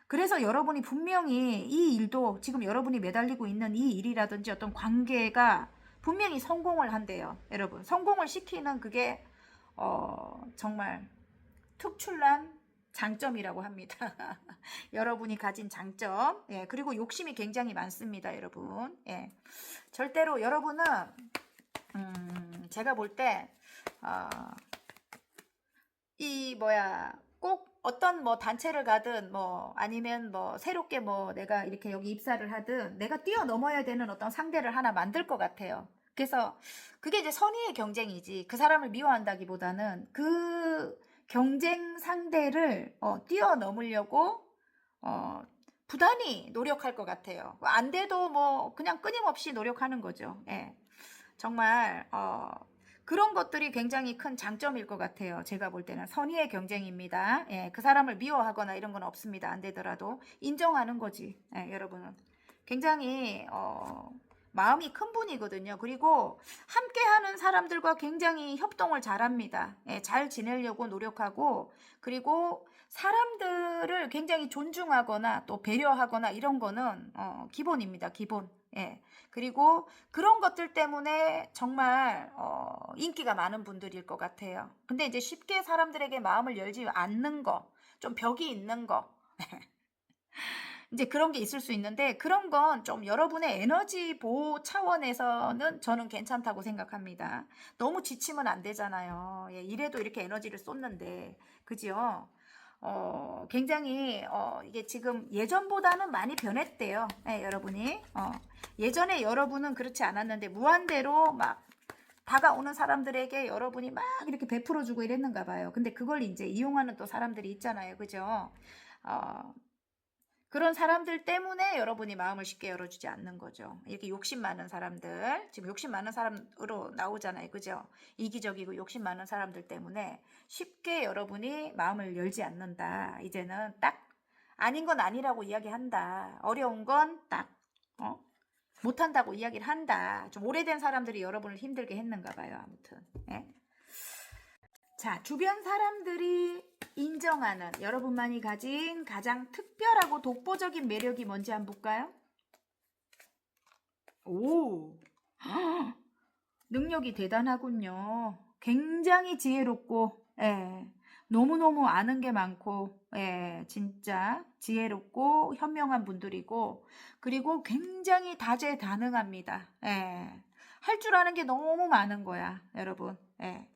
그래서 여러분이 분명히 이 일도 지금 여러분이 매달리고 있는 이 일이라든지 어떤 관계가 분명히 성공을 한대요. 여러분, 성공을 시키는 그게 정말 특출난 장점이라고 합니다. 여러분이 가진 장점. 예, 그리고 욕심이 굉장히 많습니다, 여러분. 예. 절대로 여러분은 제가 볼 때 이 뭐야 꼭 어떤 뭐 단체를 가든 뭐 아니면 뭐 새롭게 뭐 내가 이렇게 여기 입사를 하든 내가 뛰어넘어야 되는 어떤 상대를 하나 만들 것 같아요. 그래서 그게 이제 선의의 경쟁이지 그 사람을 미워한다기보다는 그 경쟁 상대를 뛰어넘으려고 어, 부단히 노력할 것 같아요. 안 돼도 뭐 그냥 끊임없이 노력하는 거죠. 예. 정말 그런 것들이 굉장히 큰 장점일 것 같아요. 제가 볼 때는 선의의 경쟁입니다. 예, 그 사람을 미워하거나 이런 건 없습니다. 안 되더라도 인정하는 거지. 예, 여러분은 굉장히 마음이 큰 분이거든요. 그리고 함께하는 사람들과 굉장히 협동을 잘합니다. 예, 잘 지내려고 노력하고 그리고 사람들을 굉장히 존중하거나 또 배려하거나 이런 거는 기본입니다. 기본. 예. 그리고 그런 것들 때문에 정말 인기가 많은 분들일 것 같아요. 근데 이제 쉽게 사람들에게 마음을 열지 않는 거, 좀 벽이 있는 거. 이제 그런 게 있을 수 있는데 그런 건 좀 여러분의 에너지 보호 차원에서는 저는 괜찮다고 생각합니다. 너무 지치면 안 되잖아요. 예, 이래도 이렇게 에너지를 쏟는데, 그죠? 굉장히 이게 지금 예전보다는 많이 변했대요. 예, 여러분이 예전에 여러분은 그렇지 않았는데 무한대로 막 다가오는 사람들에게 여러분이 막 이렇게 베풀어주고 이랬는가 봐요. 근데 그걸 이제 이용하는 또 사람들이 있잖아요. 그죠? 어, 그런 사람들 때문에 여러분이 마음을 쉽게 열어주지 않는 거죠. 이렇게 욕심 많은 사람들, 지금 욕심 많은 사람으로 나오잖아요. 그죠? 이기적이고 욕심 많은 사람들 때문에 쉽게 여러분이 마음을 열지 않는다. 이제는 딱 아닌 건 아니라고 이야기한다. 어려운 건 딱, 못한다고 이야기를 한다. 좀 오래된 사람들이 여러분을 힘들게 했는가 봐요. 아무튼. 예? 자, 주변 사람들이 인정하는 여러분만이 가진 가장 특별하고 독보적인 매력이 뭔지 한번 볼까요? 오, 능력이 대단하군요. 굉장히 지혜롭고, 예, 너무너무 아는 게 많고, 예, 진짜 지혜롭고 현명한 분들이고, 그리고 굉장히 다재다능합니다. 예, 할 줄 아는 게 너무 많은 거야, 여러분. 예,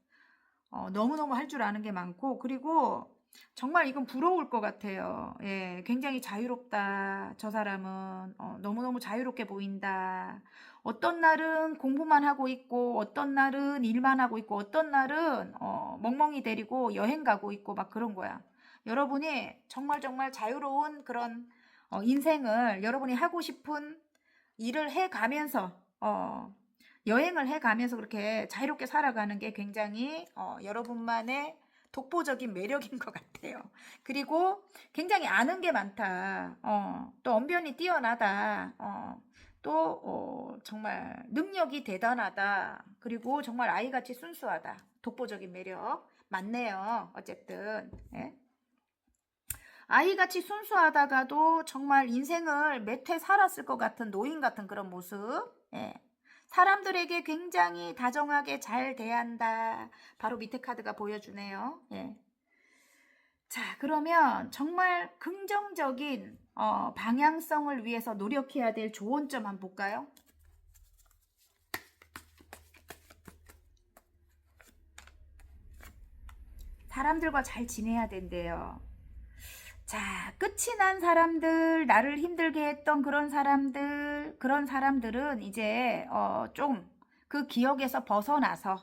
너무너무 할 줄 아는 게 많고, 그리고 정말 이건 부러울 것 같아요. 예, 굉장히 자유롭다. 저 사람은 너무너무 자유롭게 보인다. 어떤 날은 공부만 하고 있고, 어떤 날은 일만 하고 있고, 어떤 날은 멍멍이 데리고 여행 가고 있고 막 그런 거야. 여러분이 정말 정말 자유로운 그런 인생을 여러분이 하고 싶은 일을 해가면서 여행을 해가면서 그렇게 자유롭게 살아가는 게 굉장히 여러분만의 독보적인 매력인 것 같아요. 그리고 굉장히 아는 게 많다. 또 언변이 뛰어나다. 또 정말 능력이 대단하다. 그리고 정말 아이같이 순수하다. 독보적인 매력 맞네요. 어쨌든 예. 아이같이 순수하다가도 정말 인생을 몇 해 살았을 것 같은 노인 같은 그런 모습. 예. 사람들에게 굉장히 다정하게 잘 대한다. 바로 밑에 카드가 보여주네요. 예. 자, 그러면 정말 긍정적인 방향성을 위해서 노력해야 될 좋은 점 한번 볼까요? 사람들과 잘 지내야 된대요. 자, 끝이 난 사람들, 나를 힘들게 했던 그런 사람들은 이제 좀 그 기억에서 벗어나서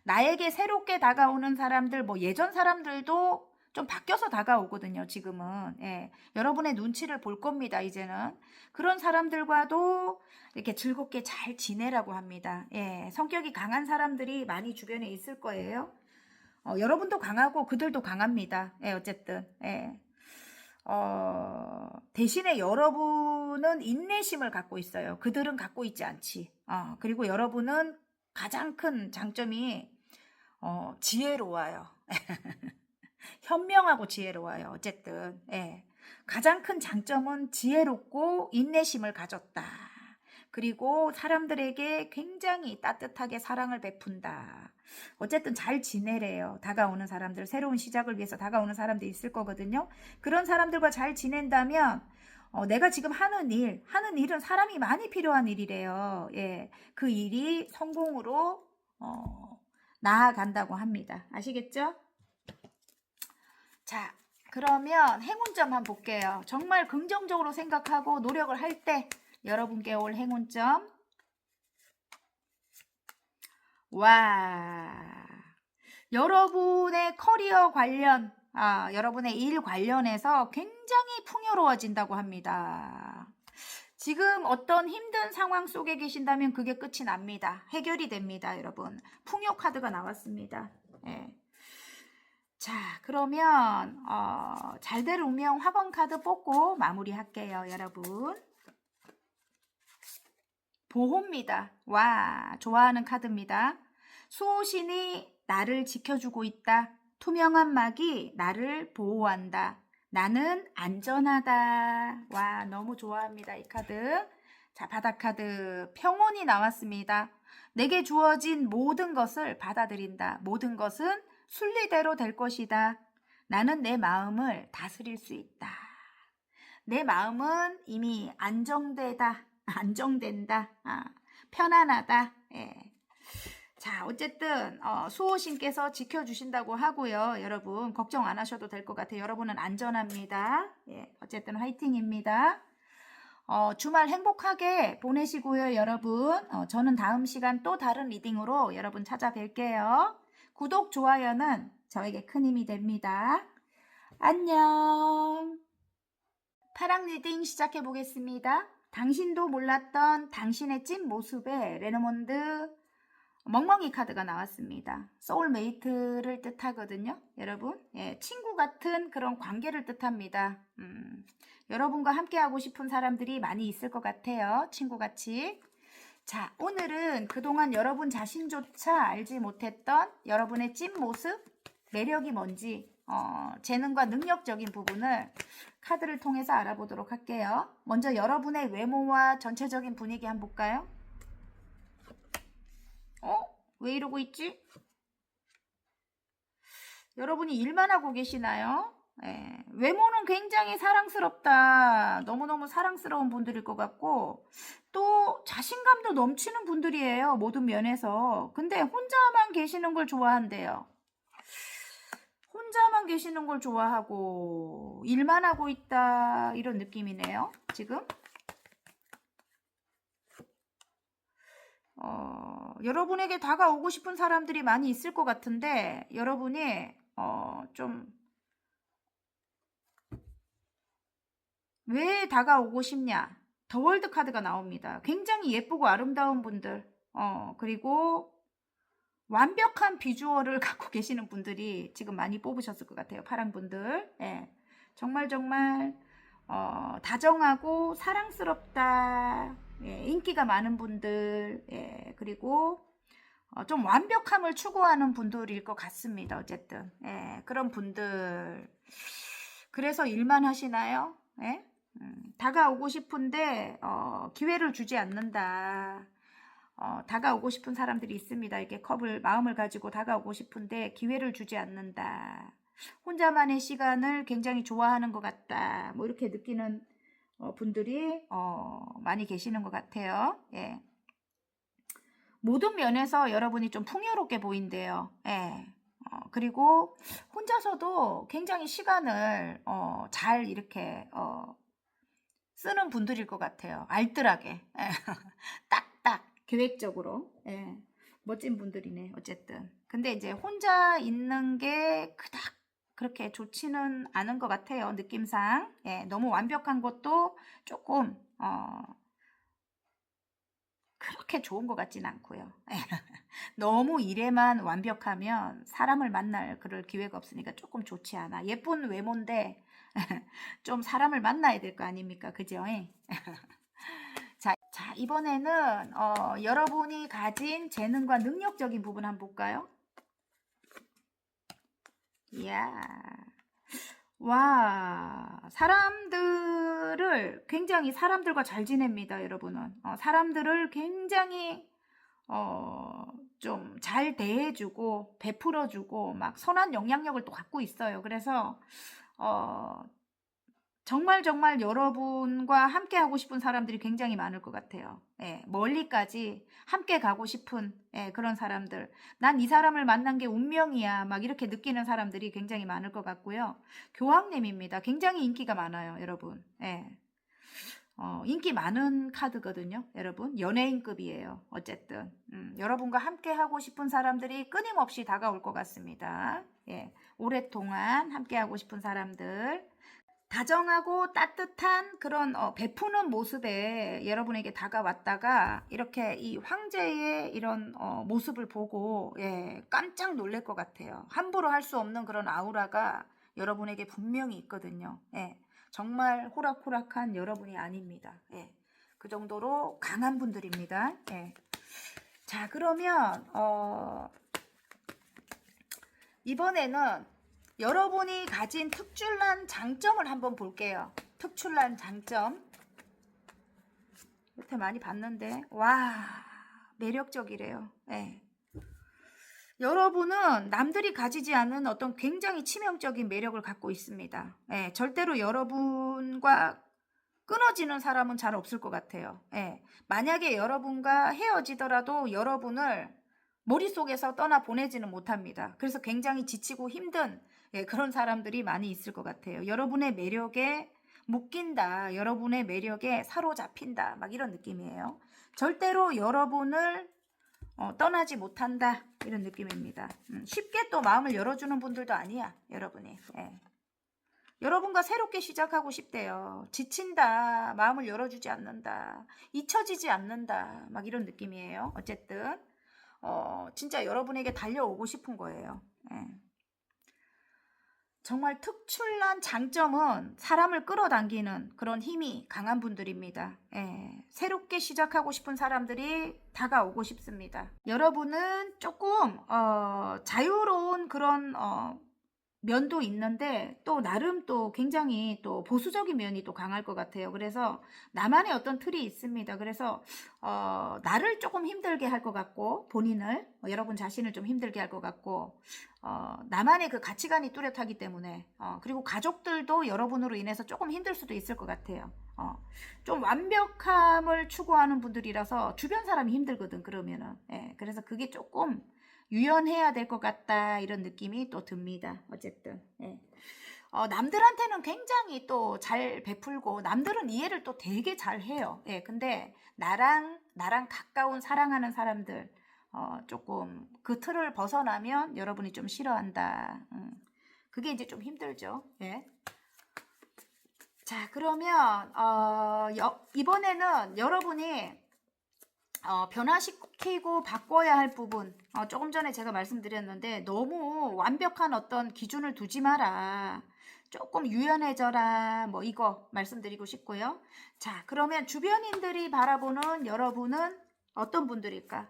나에게 새롭게 다가오는 사람들, 뭐 예전 사람들도 좀 바뀌어서 다가오거든요, 지금은. 예, 여러분의 눈치를 볼 겁니다, 이제는. 그런 사람들과도 이렇게 즐겁게 잘 지내라고 합니다. 예, 성격이 강한 사람들이 많이 주변에 있을 거예요. 여러분도 강하고 그들도 강합니다. 예, 어쨌든. 예. 대신에 여러분은 인내심을 갖고 있어요. 그들은 갖고 있지 않지. 그리고 여러분은 가장 큰 장점이 지혜로워요. 현명하고 지혜로워요. 어쨌든 예. 가장 큰 장점은 지혜롭고 인내심을 가졌다. 그리고 사람들에게 굉장히 따뜻하게 사랑을 베푼다. 어쨌든 잘 지내래요. 다가오는 사람들, 새로운 시작을 위해서 다가오는 사람들이 있을 거거든요. 그런 사람들과 잘 지낸다면 내가 지금 하는 일은 사람이 많이 필요한 일이래요. 예, 그 일이 성공으로 나아간다고 합니다. 아시겠죠? 자, 그러면 행운점 한번 볼게요. 정말 긍정적으로 생각하고 노력을 할 때 여러분께 올 행운점. 와, 여러분의 커리어 관련, 여러분의 일 관련해서 굉장히 풍요로워진다고 합니다. 지금 어떤 힘든 상황 속에 계신다면 그게 끝이 납니다. 해결이 됩니다, 여러분. 풍요 카드가 나왔습니다. 예. 자, 그러면 잘될 운명 학원 카드 뽑고 마무리할게요, 여러분. 보호입니다. 와, 좋아하는 카드입니다. 수호신이 나를 지켜주고 있다. 투명한 막이 나를 보호한다. 나는 안전하다. 와, 너무 좋아합니다, 이 카드. 자, 바닥 카드 평온이 나왔습니다. 내게 주어진 모든 것을 받아들인다. 모든 것은 순리대로 될 것이다. 나는 내 마음을 다스릴 수 있다. 내 마음은 이미 안정된다. 편안하다. 예. 자, 어쨌든 수호신께서 지켜주신다고 하고요. 여러분 걱정 안 하셔도 될 것 같아요. 여러분은 안전합니다. 예, 어쨌든 화이팅입니다. 주말 행복하게 보내시고요, 여러분. 저는 다음 시간 또 다른 리딩으로 여러분 찾아뵐게요. 구독, 좋아요는 저에게 큰 힘이 됩니다. 안녕. 파랑 리딩 시작해 보겠습니다. 당신도 몰랐던 당신의 찐 모습에 레노몬드 멍멍이 카드가 나왔습니다. 소울메이트를 뜻하거든요, 여러분. 예, 친구 같은 그런 관계를 뜻합니다. 여러분과 함께하고 싶은 사람들이 많이 있을 것 같아요, 친구같이. 자, 오늘은 그동안 여러분 자신조차 알지 못했던 여러분의 찐 모습, 매력이 뭔지, 재능과 능력적인 부분을 카드를 통해서 알아보도록 할게요. 먼저 여러분의 외모와 전체적인 분위기 한번 볼까요? 왜 이러고 있지? 여러분이 일만 하고 계시나요? 외모는 굉장히 사랑스럽다. 너무너무 사랑스러운 분들일 것 같고, 또 자신감도 넘치는 분들이에요. 모든 면에서. 근데 혼자만 계시는 걸 좋아한대요. 혼자만 계시는 걸 좋아하고 일만 하고 있다, 이런 느낌이네요. 지금 여러분에게 다가오고 싶은 사람들이 많이 있을 것 같은데, 여러분이 좀 왜 다가오고 싶냐? 더 월드 카드가 나옵니다. 굉장히 예쁘고 아름다운 분들, 그리고 완벽한 비주얼을 갖고 계시는 분들이 지금 많이 뽑으셨을 것 같아요. 파랑 분들. 정말 다정하고 사랑스럽다. 인기가 많은 분들. 그리고 좀 완벽함을 추구하는 분들일 것 같습니다. 어쨌든 그런 분들. 그래서 일만 하시나요? 다가오고 싶은데 기회를 주지 않는다. 다가오고 싶은 사람들이 있습니다. 이렇게 마음을 가지고 다가오고 싶은데 기회를 주지 않는다. 혼자만의 시간을 굉장히 좋아하는 것 같다. 뭐 이렇게 느끼는 분들이 많이 계시는 것 같아요. 모든 면에서 여러분이 좀 풍요롭게 보인대요. 그리고 혼자서도 굉장히 시간을 잘 이렇게 쓰는 분들일 것 같아요. 알뜰하게. 딱딱 계획적으로. 멋진 분들이네. 어쨌든. 근데 이제 혼자 있는 게 그닥 그렇게 좋지는 않은 것 같아요. 느낌상. 너무 완벽한 것도 조금 그렇게 좋은 것 같진 않고요. 너무 일에만 완벽하면 사람을 만날 그럴 기회가 없으니까 조금 좋지 않아. 예쁜 외모인데 좀 사람을 만나야 될 거 아닙니까? 그죠? 자, 이번에는 여러분이 가진 재능과 능력적인 부분 한번 볼까요? 이야. 와, 사람들과 잘 지냅니다, 여러분은. 사람들을 굉장히 좀 잘 대해주고 베풀어주고 막 선한 영향력을 또 갖고 있어요. 그래서 정말 여러분과 함께 하고 싶은 사람들이 굉장히 많을 것 같아요. 멀리까지 함께 가고 싶은 그런 사람들. 난 이 사람을 만난 게 운명이야. 막 이렇게 느끼는 사람들이 굉장히 많을 것 같고요. 교황님입니다. 굉장히 인기가 많아요, 여러분. 인기 많은 카드거든요, 여러분. 연예인급이에요. 어쨌든 여러분과 함께 하고 싶은 사람들이 끊임없이 다가올 것 같습니다. 오랫동안 함께 하고 싶은 사람들. 다정하고 따뜻한 그런 베푸는 모습에 여러분에게 다가왔다가 이렇게 이 황제의 이런 모습을 보고 깜짝 놀랄 것 같아요. 함부로 할 수 없는 그런 아우라가 여러분에게 분명히 있거든요. 정말 호락호락한 여러분이 아닙니다. 그 정도로 강한 분들입니다. 자, 그러면 이번에는 여러분이 가진 특출난 장점을 한번 볼게요. 특출난 장점. 여태 많이 봤는데 와, 매력적이래요. 여러분은 남들이 가지지 않은 어떤 굉장히 치명적인 매력을 갖고 있습니다. 절대로 여러분과 끊어지는 사람은 잘 없을 것 같아요. 만약에 여러분과 헤어지더라도 여러분을 머릿속에서 떠나 보내지는 못합니다. 그래서 굉장히 지치고 힘든 그런 사람들이 많이 있을 것 같아요. 여러분의 매력에 묶인다. 여러분의 매력에 사로잡힌다. 막 이런 느낌이에요. 절대로 여러분을 떠나지 못한다. 이런 느낌입니다. 쉽게 또 마음을 열어주는 분들도 아니야. 여러분이. 여러분과 새롭게 시작하고 싶대요. 지친다. 마음을 열어주지 않는다. 잊혀지지 않는다. 막 이런 느낌이에요. 어쨌든 진짜 여러분에게 달려오고 싶은 거예요. 정말 특출난 장점은 사람을 끌어당기는 그런 힘이 강한 분들입니다. 예, 새롭게 시작하고 싶은 사람들이 다가오고 싶습니다. 여러분은 조금 자유로운 그런 면도 있는데 또 나름 또 굉장히 또 보수적인 면이 또 강할 것 같아요. 그래서 나만의 어떤 틀이 있습니다. 그래서 나를 조금 힘들게 할 것 같고 본인을 여러분 자신을 좀 힘들게 할 것 같고 나만의 그 가치관이 뚜렷하기 때문에 그리고 가족들도 여러분으로 인해서 조금 힘들 수도 있을 것 같아요. 좀 완벽함을 추구하는 분들이라서 주변 사람이 힘들거든 그러면은. 예, 그래서 그게 조금 유연해야 될 것 같다 이런 느낌이 또 듭니다. 어쨌든 예. 남들한테는 굉장히 또 잘 베풀고 남들은 이해를 또 되게 잘 해요. 예, 근데 나랑 가까운 사랑하는 사람들 조금 그 틀을 벗어나면 여러분이 좀 싫어한다. 그게 이제 좀 힘들죠. 예. 자, 그러면 이번에는 여러분이 변화시키고 바꿔야 할 부분 조금 전에 제가 말씀드렸는데 너무 완벽한 어떤 기준을 두지 마라. 조금 유연해져라. 뭐 이거 말씀드리고 싶고요. 자, 그러면 주변인들이 바라보는 여러분은 어떤 분들일까?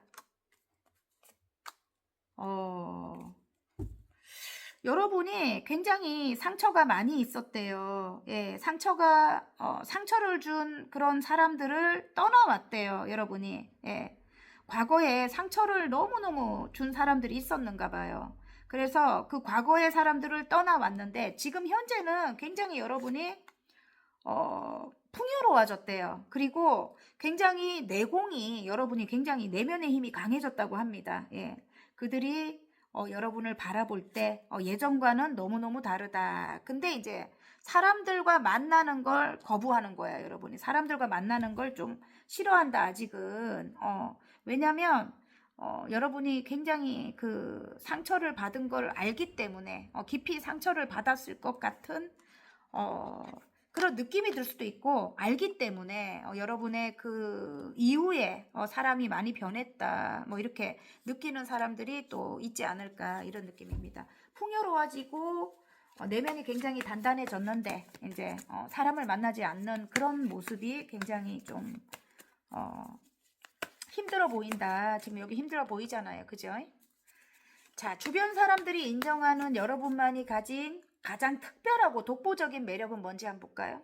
여러분이 굉장히 상처가 많이 있었대요. 예, 상처를 준 그런 사람들을 떠나왔대요, 여러분이. 예, 과거에 상처를 너무너무 준 사람들이 있었는가 봐요. 그래서 그 과거의 사람들을 떠나왔는데 지금 현재는 굉장히 여러분이 풍요로워졌대요. 그리고 굉장히 내공이 여러분이 굉장히 내면의 힘이 강해졌다고 합니다. 예, 그들이 여러분을 바라볼 때 예전과는 너무너무 다르다. 근데 이제 사람들과 만나는 걸 거부하는 거야, 여러분이. 사람들과 만나는 걸 좀 싫어한다, 아직은. 왜냐면 여러분이 굉장히 그 상처를 받은 걸 알기 때문에 깊이 상처를 받았을 것 같은 그런 느낌이 들 수도 있고 알기 때문에 여러분의 그 이후에 사람이 많이 변했다 뭐 이렇게 느끼는 사람들이 또 있지 않을까 이런 느낌입니다. 풍요로워지고 내면이 굉장히 단단해졌는데 이제 사람을 만나지 않는 그런 모습이 굉장히 좀 힘들어 보인다. 지금 여기 힘들어 보이잖아요. 그죠? 자, 주변 사람들이 인정하는 여러분만이 가진 가장 특별하고 독보적인 매력은 뭔지 한번 볼까요?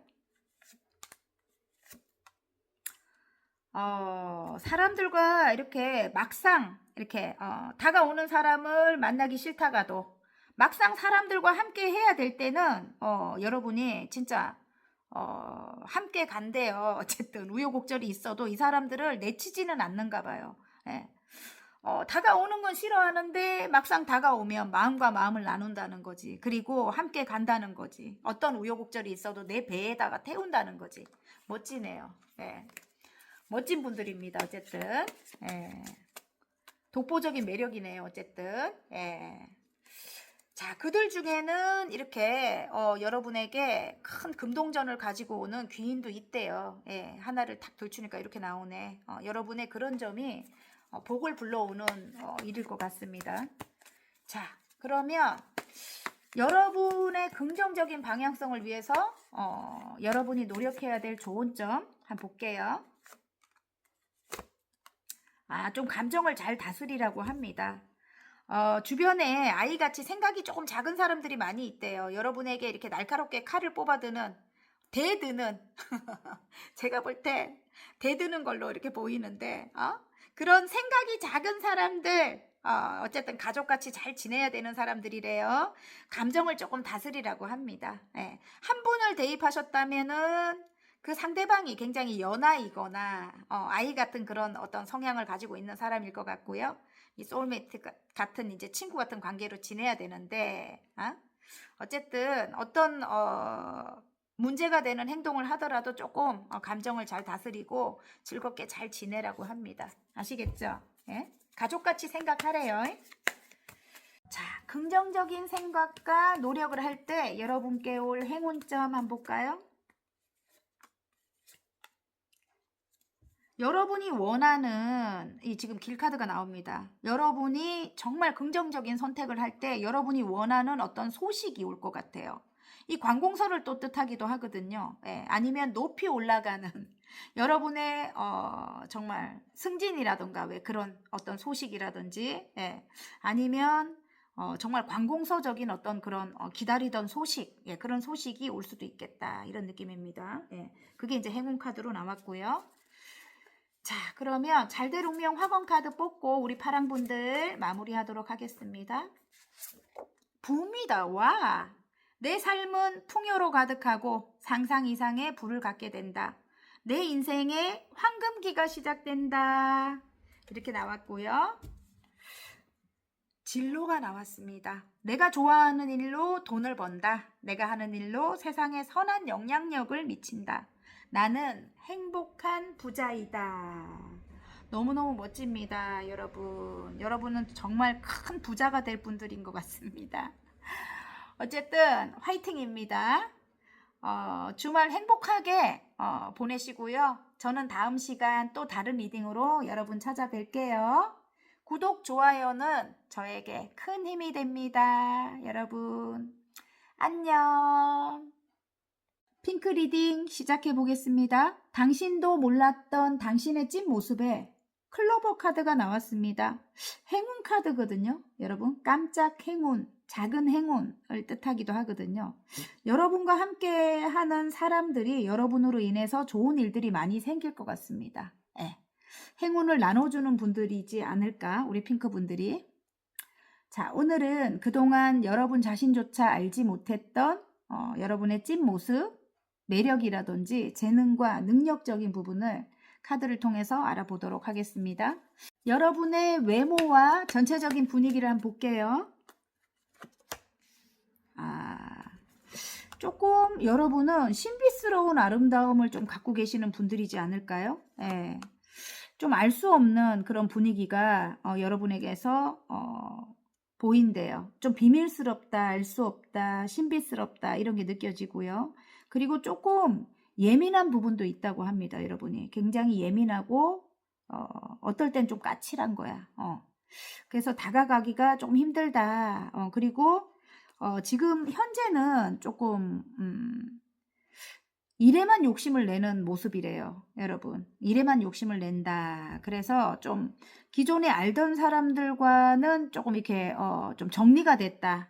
사람들과 이렇게 막상 이렇게 다가오는 사람을 만나기 싫다가도 막상 사람들과 함께 해야 될 때는 여러분이 진짜 함께 간대요. 어쨌든 우여곡절이 있어도 이 사람들을 내치지는 않는가 봐요. 예. 다가오는 건 싫어하는데 막상 다가오면 마음과 마음을 나눈다는 거지. 그리고 함께 간다는 거지. 어떤 우여곡절이 있어도 내 배에다가 태운다는 거지. 멋지네요. 예. 멋진 분들입니다. 어쨌든. 예. 독보적인 매력이네요. 어쨌든. 예. 자, 그들 중에는 이렇게 여러분에게 큰 금동전을 가지고 오는 귀인도 있대요. 예, 하나를 탁 들추니까 이렇게 나오네. 여러분의 그런 점이 복을 불러오는 일일 것 같습니다. 자, 그러면 여러분의 긍정적인 방향성을 위해서 여러분이 노력해야 될 좋은 점 한번 볼게요. 좀 감정을 잘 다스리라고 합니다. 주변에 아이같이 생각이 조금 작은 사람들이 많이 있대요. 여러분에게 이렇게 날카롭게 칼을 뽑아드는, 대드는, 제가 볼 때 대드는 걸로 이렇게 보이는데, 그런 생각이 작은 사람들, 어쨌든 가족같이 잘 지내야 되는 사람들이래요. 감정을 조금 다스리라고 합니다. 예. 한 분을 대입하셨다면은 그 상대방이 굉장히 연하이거나 아이 같은 그런 어떤 성향을 가지고 있는 사람일 것 같고요. 이 소울메이트 같은 이제 친구 같은 관계로 지내야 되는데 어쨌든 어떤 문제가 되는 행동을 하더라도 조금 감정을 잘 다스리고 즐겁게 잘 지내라고 합니다. 아시겠죠? 예? 가족같이 생각하래요. 자, 긍정적인 생각과 노력을 할 때 여러분께 올 행운점 한번 볼까요? 여러분이 원하는 이 지금 길 카드가 나옵니다. 여러분이 정말 긍정적인 선택을 할 때 여러분이 원하는 어떤 소식이 올 것 같아요. 이 관공서를 또 뜻하기도 하거든요. 예, 아니면 높이 올라가는 여러분의 정말 승진이라던가 왜 그런 어떤 소식이라든지 예, 아니면 정말 관공서적인 어떤 그런 기다리던 소식 예, 그런 소식이 올 수도 있겠다 이런 느낌입니다. 예, 그게 이제 행운 카드로 나왔고요. 자, 그러면 잘될 운명 화건 카드 뽑고 우리 파랑분들 마무리하도록 하겠습니다. 붐이다. 와! 내 삶은 풍요로 가득하고 상상 이상의 부를 갖게 된다. 내 인생의 황금기가 시작된다. 이렇게 나왔고요. 진로가 나왔습니다. 내가 좋아하는 일로 돈을 번다. 내가 하는 일로 세상에 선한 영향력을 미친다. 나는 행복한 부자이다. 너무너무 멋집니다, 여러분. 여러분은 정말 큰 부자가 될 분들인 것 같습니다. 어쨌든 화이팅입니다. 주말 행복하게 보내시고요. 저는 다음 시간 또 다른 리딩으로 여러분 찾아뵐게요. 구독, 좋아요는 저에게 큰 힘이 됩니다. 여러분 안녕. 핑크 리딩 시작해 보겠습니다. 당신도 몰랐던 당신의 찐 모습에 클로버 카드가 나왔습니다. 행운 카드거든요. 여러분 깜짝 행운, 작은 행운을 뜻하기도 하거든요. 여러분과 함께 하는 사람들이 여러분으로 인해서 좋은 일들이 많이 생길 것 같습니다. 네. 행운을 나눠주는 분들이지 않을까 우리 핑크 분들이. 자, 오늘은 그동안 여러분 자신조차 알지 못했던 여러분의 찐 모습, 매력이라든지 재능과 능력적인 부분을 카드를 통해서 알아보도록 하겠습니다. 여러분의 외모와 전체적인 분위기를 한번 볼게요. 조금 여러분은 신비스러운 아름다움을 좀 갖고 계시는 분들이지 않을까요? 예. 좀 알 수 없는 그런 분위기가 여러분에게서 보인대요. 좀 비밀스럽다, 알 수 없다, 신비스럽다 이런 게 느껴지고요. 그리고 조금 예민한 부분도 있다고 합니다. 여러분이 굉장히 예민하고 어떨 땐 좀 까칠한 거야. 그래서 다가가기가 좀 힘들다. 그리고 지금 현재는 조금 일에만 욕심을 내는 모습이래요. 여러분 일에만 욕심을 낸다. 그래서 좀 기존에 알던 사람들과는 조금 이렇게 좀 정리가 됐다.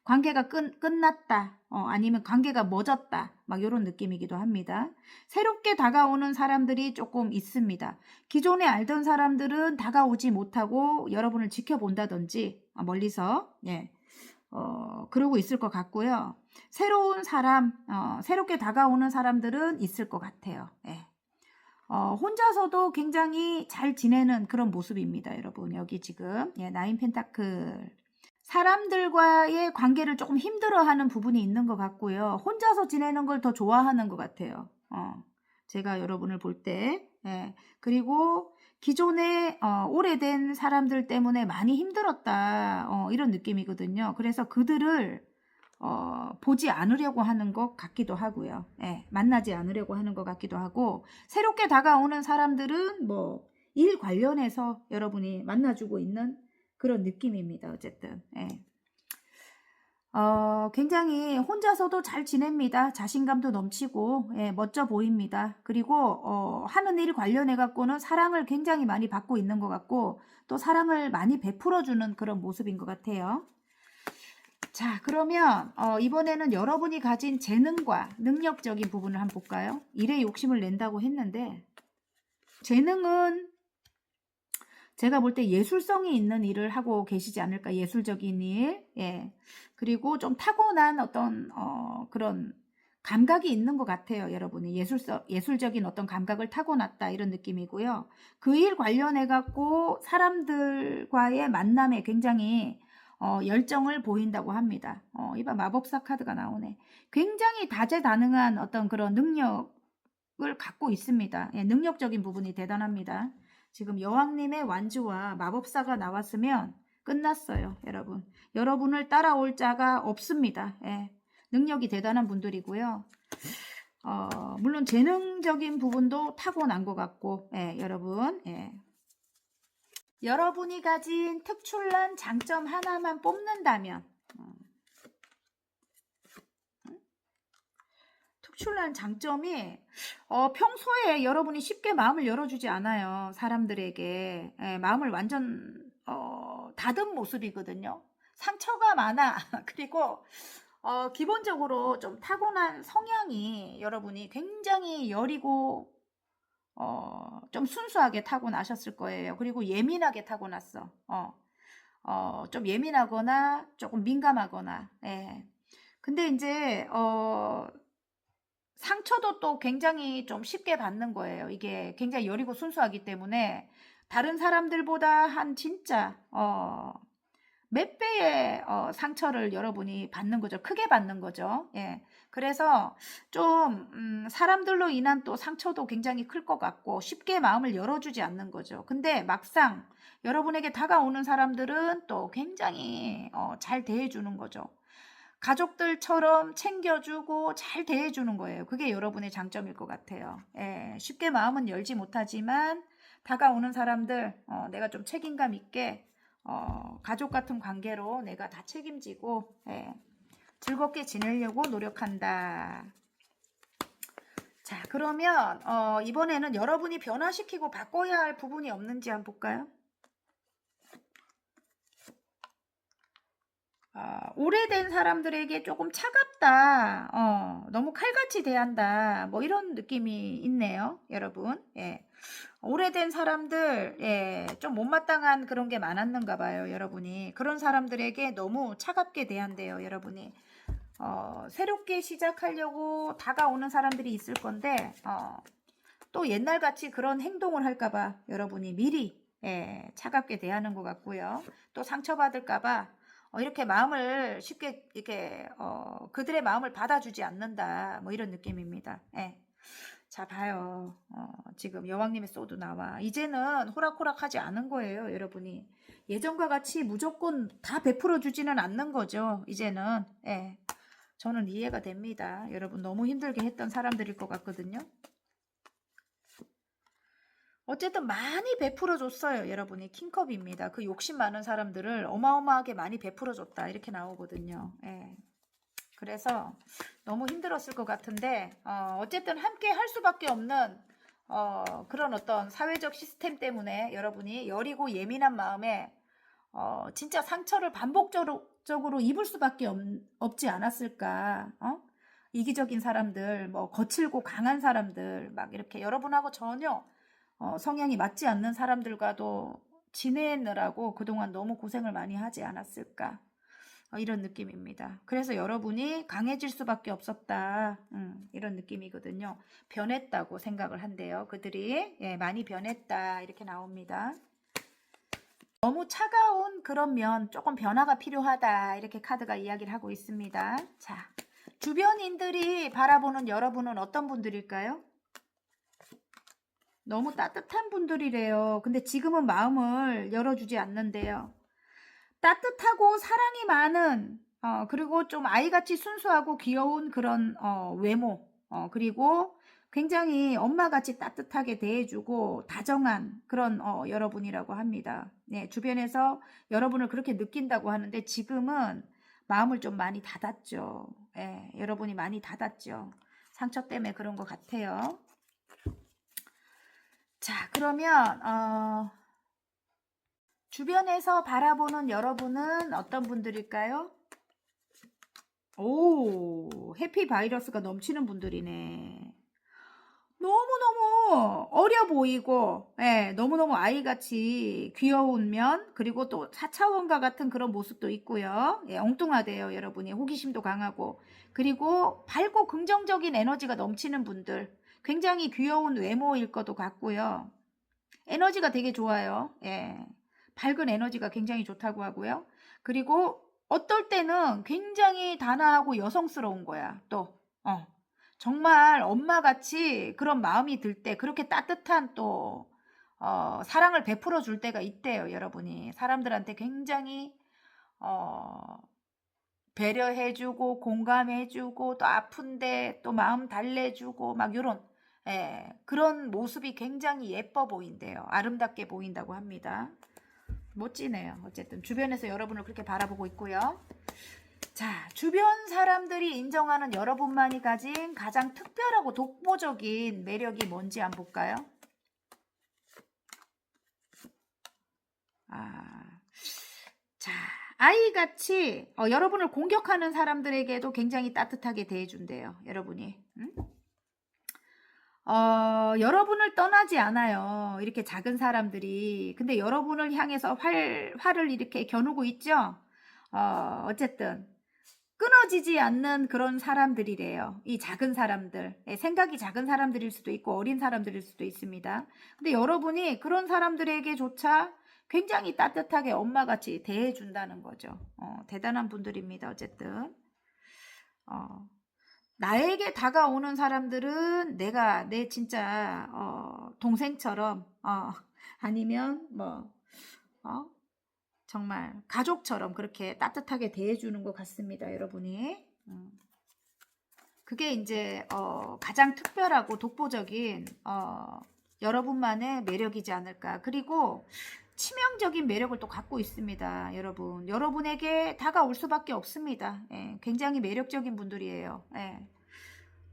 관계가 끝났다. 아니면 관계가 멎었다. 막 이런 느낌이기도 합니다. 새롭게 다가오는 사람들이 조금 있습니다. 기존에 알던 사람들은 다가오지 못하고 여러분을 지켜본다든지 멀리서 예. 그러고 있을 것 같고요. 새로운 사람, 새롭게 다가오는 사람들은 있을 것 같아요. 예. 혼자서도 굉장히 잘 지내는 그런 모습입니다, 여러분. 여기 지금 예, 나인 펜타클. 사람들과의 관계를 조금 힘들어하는 부분이 있는 것 같고요. 혼자서 지내는 걸 더 좋아하는 것 같아요. 제가 여러분을 볼 때. 예. 그리고 기존에 오래된 사람들 때문에 많이 힘들었다. 이런 느낌이거든요. 그래서 그들을 보지 않으려고 하는 것 같기도 하고요. 예, 만나지 않으려고 하는 것 같기도 하고 새롭게 다가오는 사람들은 뭐 일 관련해서 여러분이 만나주고 있는 그런 느낌입니다. 어쨌든 예. 굉장히 혼자서도 잘 지냅니다. 자신감도 넘치고 예, 멋져 보입니다. 그리고 하는 일 관련해 갖고는 사랑을 굉장히 많이 받고 있는 것 같고 또 사랑을 많이 베풀어주는 그런 모습인 것 같아요. 자, 그러면 이번에는 여러분이 가진 재능과 능력적인 부분을 한번 볼까요? 일에 욕심을 낸다고 했는데 재능은 제가 볼 때 예술성이 있는 일을 하고 계시지 않을까. 예술적인 일. 예. 그리고 좀 타고난 어떤 그런 감각이 있는 것 같아요. 여러분이 예술적인 어떤 감각을 타고났다 이런 느낌이고요. 그 일 관련해 갖고 사람들과의 만남에 굉장히 열정을 보인다고 합니다. 이봐 마법사 카드가 나오네. 굉장히 다재다능한 어떤 그런 능력을 갖고 있습니다. 예, 능력적인 부분이 대단합니다. 지금 여왕님의 완주와 마법사가 나왔으면 끝났어요. 여러분. 여러분을 따라올 자가 없습니다. 예, 능력이 대단한 분들이고요. 물론 재능적인 부분도 타고난 것 같고, 예, 여러분, 예. 여러분이 가진 특출난 장점 하나만 뽑는다면, 특출난 장점이 평소에 여러분이 쉽게 마음을 열어주지 않아요. 사람들에게. 예, 마음을 완전 닫은 모습이거든요. 상처가 많아. 그리고 기본적으로 좀 타고난 성향이 여러분이 굉장히 여리고 좀 순수하게 타고나셨을 거예요. 그리고 예민하게 타고났어. 좀 예민하거나 조금 민감하거나. 예. 근데 이제 상처도 또 굉장히 좀 쉽게 받는 거예요. 이게 굉장히 여리고 순수하기 때문에 다른 사람들보다 한 진짜 몇 배의 상처를 여러분이 받는 거죠. 크게 받는 거죠. 예. 그래서 좀 사람들로 인한 또 상처도 굉장히 클 것 같고 쉽게 마음을 열어주지 않는 거죠. 근데 막상 여러분에게 다가오는 사람들은 또 굉장히 잘 대해주는 거죠. 가족들처럼 챙겨주고 잘 대해주는 거예요. 그게 여러분의 장점일 것 같아요. 예, 쉽게 마음은 열지 못하지만 다가오는 사람들 내가 좀 책임감 있게 가족 같은 관계로 내가 다 책임지고 예, 즐겁게 지내려고 노력한다. 자, 그러면 이번에는 여러분이 변화시키고 바꿔야 할 부분이 없는지 한번 볼까요? 오래된 사람들에게 조금 차갑다. 너무 칼같이 대한다. 뭐 이런 느낌이 있네요, 여러분. 예. 오래된 사람들, 예, 좀 못마땅한 그런 게 많았는가 봐요, 여러분이. 그런 사람들에게 너무 차갑게 대한대요, 여러분이. 새롭게 시작하려고 다가오는 사람들이 있을 건데, 또 옛날같이 그런 행동을 할까봐 여러분이 미리, 예, 차갑게 대하는 것 같고요. 또 상처받을까봐 이렇게 마음을 쉽게 이렇게 그들의 마음을 받아주지 않는다 뭐 이런 느낌입니다. 예. 자 봐요. 지금 여왕님의 소드 나와. 이제는 호락호락하지 않은 거예요, 여러분이. 예전과 같이 무조건 다 베풀어 주지는 않는 거죠. 이제는. 예. 저는 이해가 됩니다. 여러분 너무 힘들게 했던 사람들일 것 같거든요. 어쨌든 많이 베풀어 줬어요, 여러분이. 킹컵입니다. 그 욕심 많은 사람들을 어마어마하게 많이 베풀어 줬다 이렇게 나오거든요. 예. 그래서 너무 힘들었을 것 같은데 어쨌든 함께 할 수밖에 없는 그런 어떤 사회적 시스템 때문에 여러분이 여리고 예민한 마음에 진짜 상처를 반복적으로 입을 수밖에 없지 않았을까. 이기적인 사람들, 뭐 거칠고 강한 사람들, 막 이렇게 여러분하고 전혀 성향이 맞지 않는 사람들과도 지내느라고 그동안 너무 고생을 많이 하지 않았을까. 이런 느낌입니다. 그래서 여러분이 강해질 수밖에 없었다. 이런 느낌이거든요. 변했다고 생각을 한대요. 그들이 예, 많이 변했다 이렇게 나옵니다. 너무 차가운 그런 면 조금 변화가 필요하다 이렇게 카드가 이야기를 하고 있습니다. 자, 주변인들이 바라보는 여러분은 어떤 분들일까요? 너무 따뜻한 분들이래요. 근데 지금은 마음을 열어주지 않는데요. 따뜻하고 사랑이 많은 그리고 좀 아이같이 순수하고 귀여운 그런 외모 그리고 굉장히 엄마같이 따뜻하게 대해주고 다정한 그런 여러분이라고 합니다. 네, 주변에서 여러분을 그렇게 느낀다고 하는데 지금은 마음을 좀 많이 닫았죠. 네, 여러분이 많이 닫았죠. 상처 때문에 그런 것 같아요. 자, 그러면 주변에서 바라보는 여러분은 어떤 분들일까요? 오, 해피 바이러스가 넘치는 분들이네. 너무너무 어려 보이고, 예, 너무너무 아이같이 귀여운 면, 그리고 또 사차원과 같은 그런 모습도 있고요. 예, 엉뚱하대요, 여러분이. 호기심도 강하고. 그리고 밝고 긍정적인 에너지가 넘치는 분들. 굉장히 귀여운 외모일 것도 같고요. 에너지가 되게 좋아요. 예. 밝은 에너지가 굉장히 좋다고 하고요. 그리고 어떨 때는 굉장히 단아하고 여성스러운 거야. 또 정말 엄마같이 그런 마음이 들 때 그렇게 따뜻한 또 사랑을 베풀어 줄 때가 있대요. 여러분이 사람들한테 굉장히 배려해주고 공감해주고 또 아픈데 또 마음 달래주고 막 요런 그런 모습이 굉장히 예뻐 보인대요. 아름답게 보인다고 합니다. 멋지네요. 어쨌든 주변에서 여러분을 그렇게 바라보고 있고요. 자, 주변 사람들이 인정하는 여러분만이 가진 가장 특별하고 독보적인 매력이 뭔지 한번 볼까요? 자, 아이같이 여러분을 공격하는 사람들에게도 굉장히 따뜻하게 대해준대요. 여러분이. 응? 여러분을 떠나지 않아요. 이렇게 작은 사람들이. 근데 여러분을 향해서 활을 이렇게 겨누고 있죠? 어쨌든 끊어지지 않는 그런 사람들이래요. 이 작은 사람들. 생각이 작은 사람들일 수도 있고 어린 사람들일 수도 있습니다. 근데 여러분이 그런 사람들에게조차 굉장히 따뜻하게 엄마같이 대해준다는 거죠. 대단한 분들입니다. 어쨌든. 나에게 다가오는 사람들은 내 진짜 동생처럼 아니면 정말 가족처럼 그렇게 따뜻하게 대해주는 것 같습니다. 여러분이. 그게 이제 가장 특별하고 독보적인 여러분만의 매력이지 않을까. 그리고 치명적인 매력을 또 갖고 있습니다. 여러분에게 다가올 수밖에 없습니다. 굉장히 매력적인 분들이에요.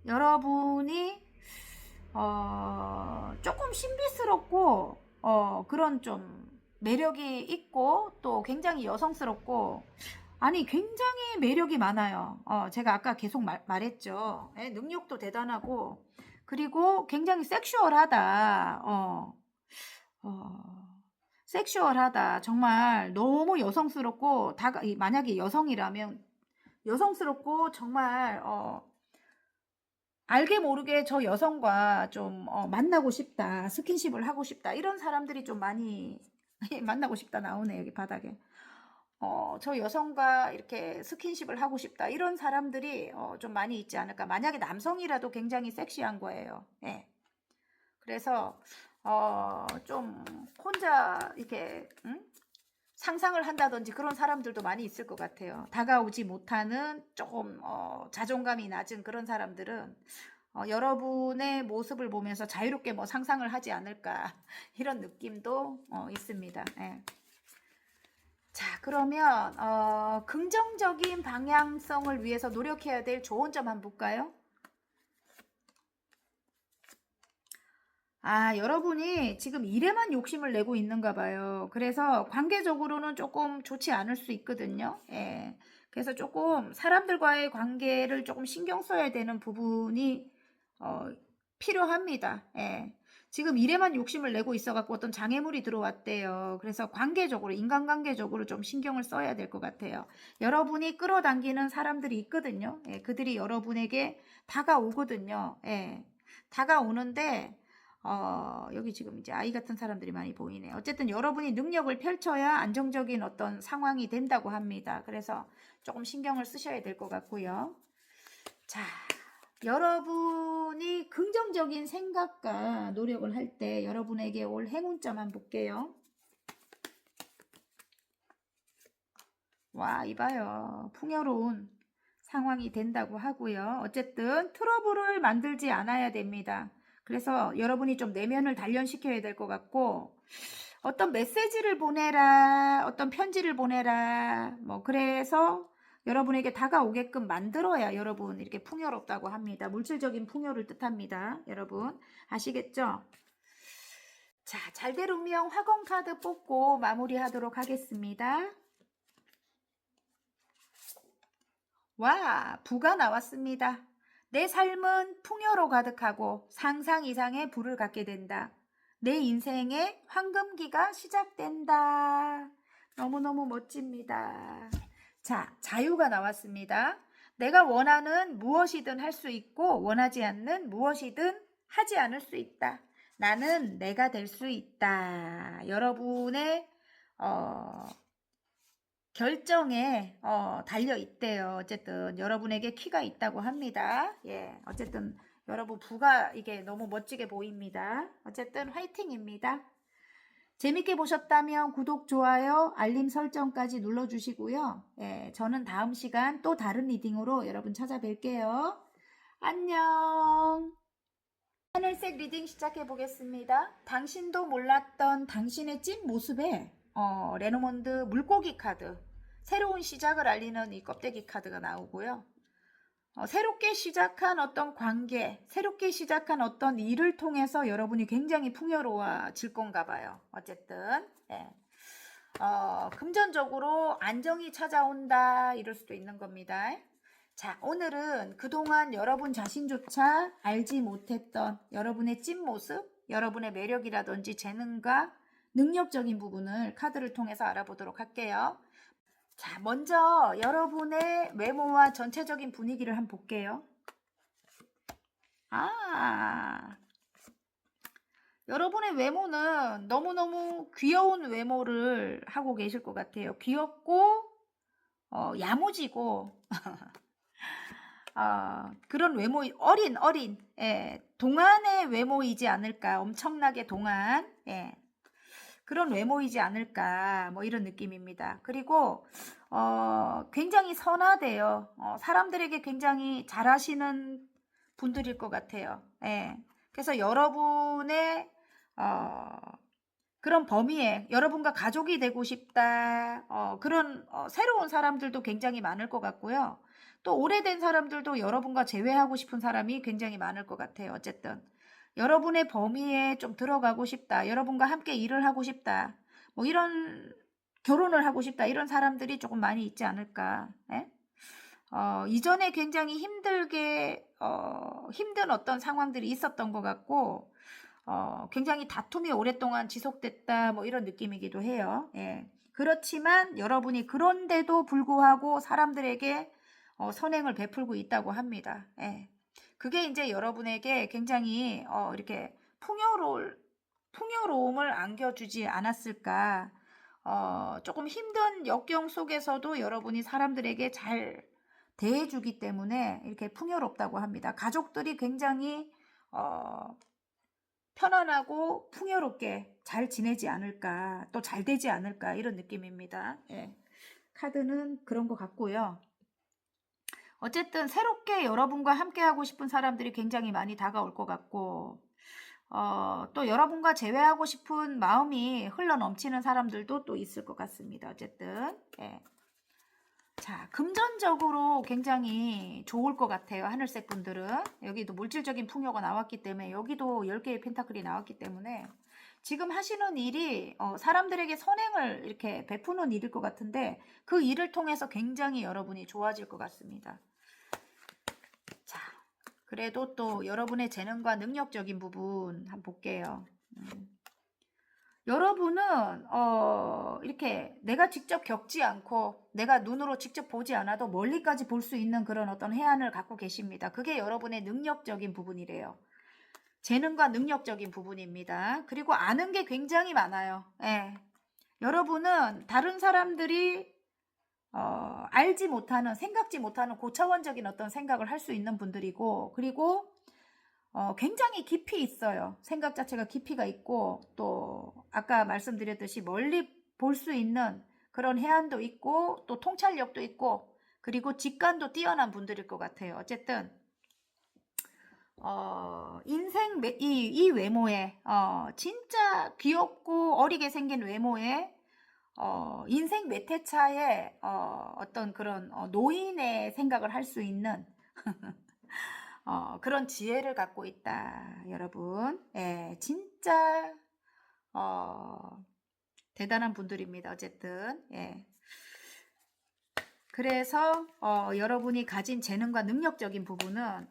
여러분이 조금 신비스럽고 그런 좀 매력이 있고 또 굉장히 여성스럽고 아니 굉장히 매력이 많아요. 제가 아까 계속 말했죠. 능력도 대단하고 그리고 굉장히 섹슈얼하다. 섹슈얼하다. 정말 너무 여성스럽고 만약에 여성이라면 여성스럽고 정말 알게 모르게 저 여성과 좀 만나고 싶다. 스킨십을 하고 싶다. 이런 사람들이 좀 많이 만나고 싶다 나오네 여기 바닥에. 저 여성과 이렇게 스킨십을 하고 싶다. 이런 사람들이 좀 많이 있지 않을까. 만약에 남성이라도 굉장히 섹시한 거예요. 그래서 좀 혼자 이렇게 상상을 한다든지 그런 사람들도 많이 있을 것 같아요. 다가오지 못하는 조금 자존감이 낮은 그런 사람들은 여러분의 모습을 보면서 자유롭게 뭐 상상을 하지 않을까 이런 느낌도 있습니다. 자, 그러면 긍정적인 방향성을 위해서 노력해야 될 좋은 점 한번 볼까요? 여러분이 지금 일에만 욕심을 내고 있는가 봐요. 그래서 관계적으로는 조금 좋지 않을 수 있거든요. 그래서 조금 사람들과의 관계를 조금 신경 써야 되는 부분이 필요합니다. 지금 일에만 욕심을 내고 있어갖고 어떤 장애물이 들어왔대요. 그래서 관계적으로, 인간관계적으로 좀 신경을 써야 될 것 같아요. 여러분이 끌어당기는 사람들이 있거든요. 그들이 여러분에게 다가오거든요. 다가오는데, 여기 지금 이제 아이 같은 사람들이 많이 보이네요. 어쨌든 여러분이 능력을 펼쳐야 안정적인 어떤 상황이 된다고 합니다. 그래서 조금 신경을 쓰셔야 될 것 같고요. 자, 여러분이 긍정적인 생각과 노력을 할 때 여러분에게 올 행운점 한번 볼게요. 와, 이봐요. 풍요로운 상황이 된다고 하고요. 어쨌든 트러블을 만들지 않아야 됩니다. 그래서 여러분이 좀 내면을 단련시켜야 될 것 같고 어떤 메시지를 보내라, 어떤 편지를 보내라, 뭐 그래서 여러분에게 다가오게끔 만들어야 여러분 이렇게 풍요롭다고 합니다. 물질적인 풍요를 뜻합니다. 여러분 아시겠죠? 자, 잘될 운명 화건 카드 뽑고 마무리하도록 하겠습니다. 와, 부가 나왔습니다. 내 삶은 풍요로 가득하고 상상 이상의 부를 갖게 된다. 내 인생의 황금기가 시작된다. 너무너무 멋집니다. 자, 자유가 나왔습니다. 내가 원하는 무엇이든 할 수 있고 원하지 않는 무엇이든 하지 않을 수 있다. 나는 내가 될 수 있다. 여러분의 결정에 달려 있대요. 어쨌든 여러분에게 키가 있다고 합니다. 어쨌든 여러분 부가 이게 너무 멋지게 보입니다. 어쨌든 화이팅입니다. 재밌게 보셨다면 구독, 좋아요, 알림 설정까지 눌러주시고요. 예, 저는 다음 시간 또 다른 리딩으로 여러분 찾아뵐게요. 안녕. 하늘색 리딩 시작해 보겠습니다. 당신도 몰랐던 당신의 찐 모습에 레노몬드 물고기 카드, 새로운 시작을 알리는 이 껍데기 카드가 나오고요. 새롭게 시작한 어떤 관계, 새롭게 시작한 어떤 일을 통해서 여러분이 굉장히 풍요로워질 건가 봐요. 어쨌든 예. 금전적으로 안정이 찾아온다 이럴 수도 있는 겁니다. 자, 오늘은 그동안 여러분 자신조차 알지 못했던 여러분의 찐 모습, 여러분의 매력이라든지 재능과 능력적인 부분을 카드를 통해서 알아보도록 할게요. 자, 먼저 여러분의 외모와 전체적인 분위기를 한번 볼게요. 여러분의 외모는 너무너무 귀여운 외모를 하고 계실 것 같아요. 귀엽고 야무지고 그런 외모, 어린 동안의 외모이지 않을까. 엄청나게 동안 그런 외모이지 않을까, 뭐 이런 느낌입니다. 그리고 굉장히 선하대요. 사람들에게 굉장히 잘하시는 분들일 것 같아요. 그래서 여러분의 그런 범위에 여러분과 가족이 되고 싶다. 그런 새로운 사람들도 굉장히 많을 것 같고요. 또 오래된 사람들도 여러분과 재회하고 싶은 사람이 굉장히 많을 것 같아요. 어쨌든 여러분의 범위에 좀 들어가고 싶다. 여러분과 함께 일을 하고 싶다. 뭐 이런 결혼을 하고 싶다. 이런 사람들이 조금 많이 있지 않을까. 이전에 굉장히 힘든 어떤 상황들이 있었던 것 같고 굉장히 다툼이 오랫동안 지속됐다. 뭐 이런 느낌이기도 해요. 그렇지만 여러분이 그런데도 불구하고 사람들에게 선행을 베풀고 있다고 합니다. 그게 이제 여러분에게 굉장히 이렇게 풍요로움을 안겨주지 않았을까. 조금 힘든 역경 속에서도 여러분이 사람들에게 잘 대해주기 때문에 이렇게 풍요롭다고 합니다. 가족들이 굉장히 편안하고 풍요롭게 잘 지내지 않을까, 또 잘 되지 않을까 이런 느낌입니다. 카드는 그런 것 같고요. 어쨌든 새롭게 여러분과 함께 하고 싶은 사람들이 굉장히 많이 다가올 것 같고 또 여러분과 재회하고 싶은 마음이 흘러넘치는 사람들도 또 있을 것 같습니다. 어쨌든 자, 금전적으로 굉장히 좋을 것 같아요. 하늘색 분들은 여기도 물질적인 풍요가 나왔기 때문에 여기도 10개의 펜타클이 나왔기 때문에 지금 하시는 일이 사람들에게 선행을 이렇게 베푸는 일일 것 같은데 그 일을 통해서 굉장히 여러분이 좋아질 것 같습니다. 자, 그래도 또 여러분의 재능과 능력적인 부분 한번 볼게요. 여러분은 이렇게 내가 직접 겪지 않고 내가 눈으로 직접 보지 않아도 멀리까지 볼 수 있는 그런 어떤 해안을 갖고 계십니다. 그게 여러분의 능력적인 부분이래요. 재능과 능력적인 부분입니다. 그리고 아는 게 굉장히 많아요. 여러분은 다른 사람들이 알지 못하는, 생각지 못하는 고차원적인 어떤 생각을 할 수 있는 분들이고, 그리고 굉장히 깊이 있어요. 생각 자체가 깊이가 있고 또 아까 말씀드렸듯이 멀리 볼 수 있는 그런 해안도 있고 또 통찰력도 있고 그리고 직관도 뛰어난 분들일 것 같아요. 어쨌든 이 외모에 진짜 귀엽고 어리게 생긴 외모에 인생 몇 회차에 어떤 그런 노인의 생각을 할 수 있는 그런 지혜를 갖고 있다, 여러분. 진짜 대단한 분들입니다. 어쨌든 그래서 여러분이 가진 재능과 능력적인 부분은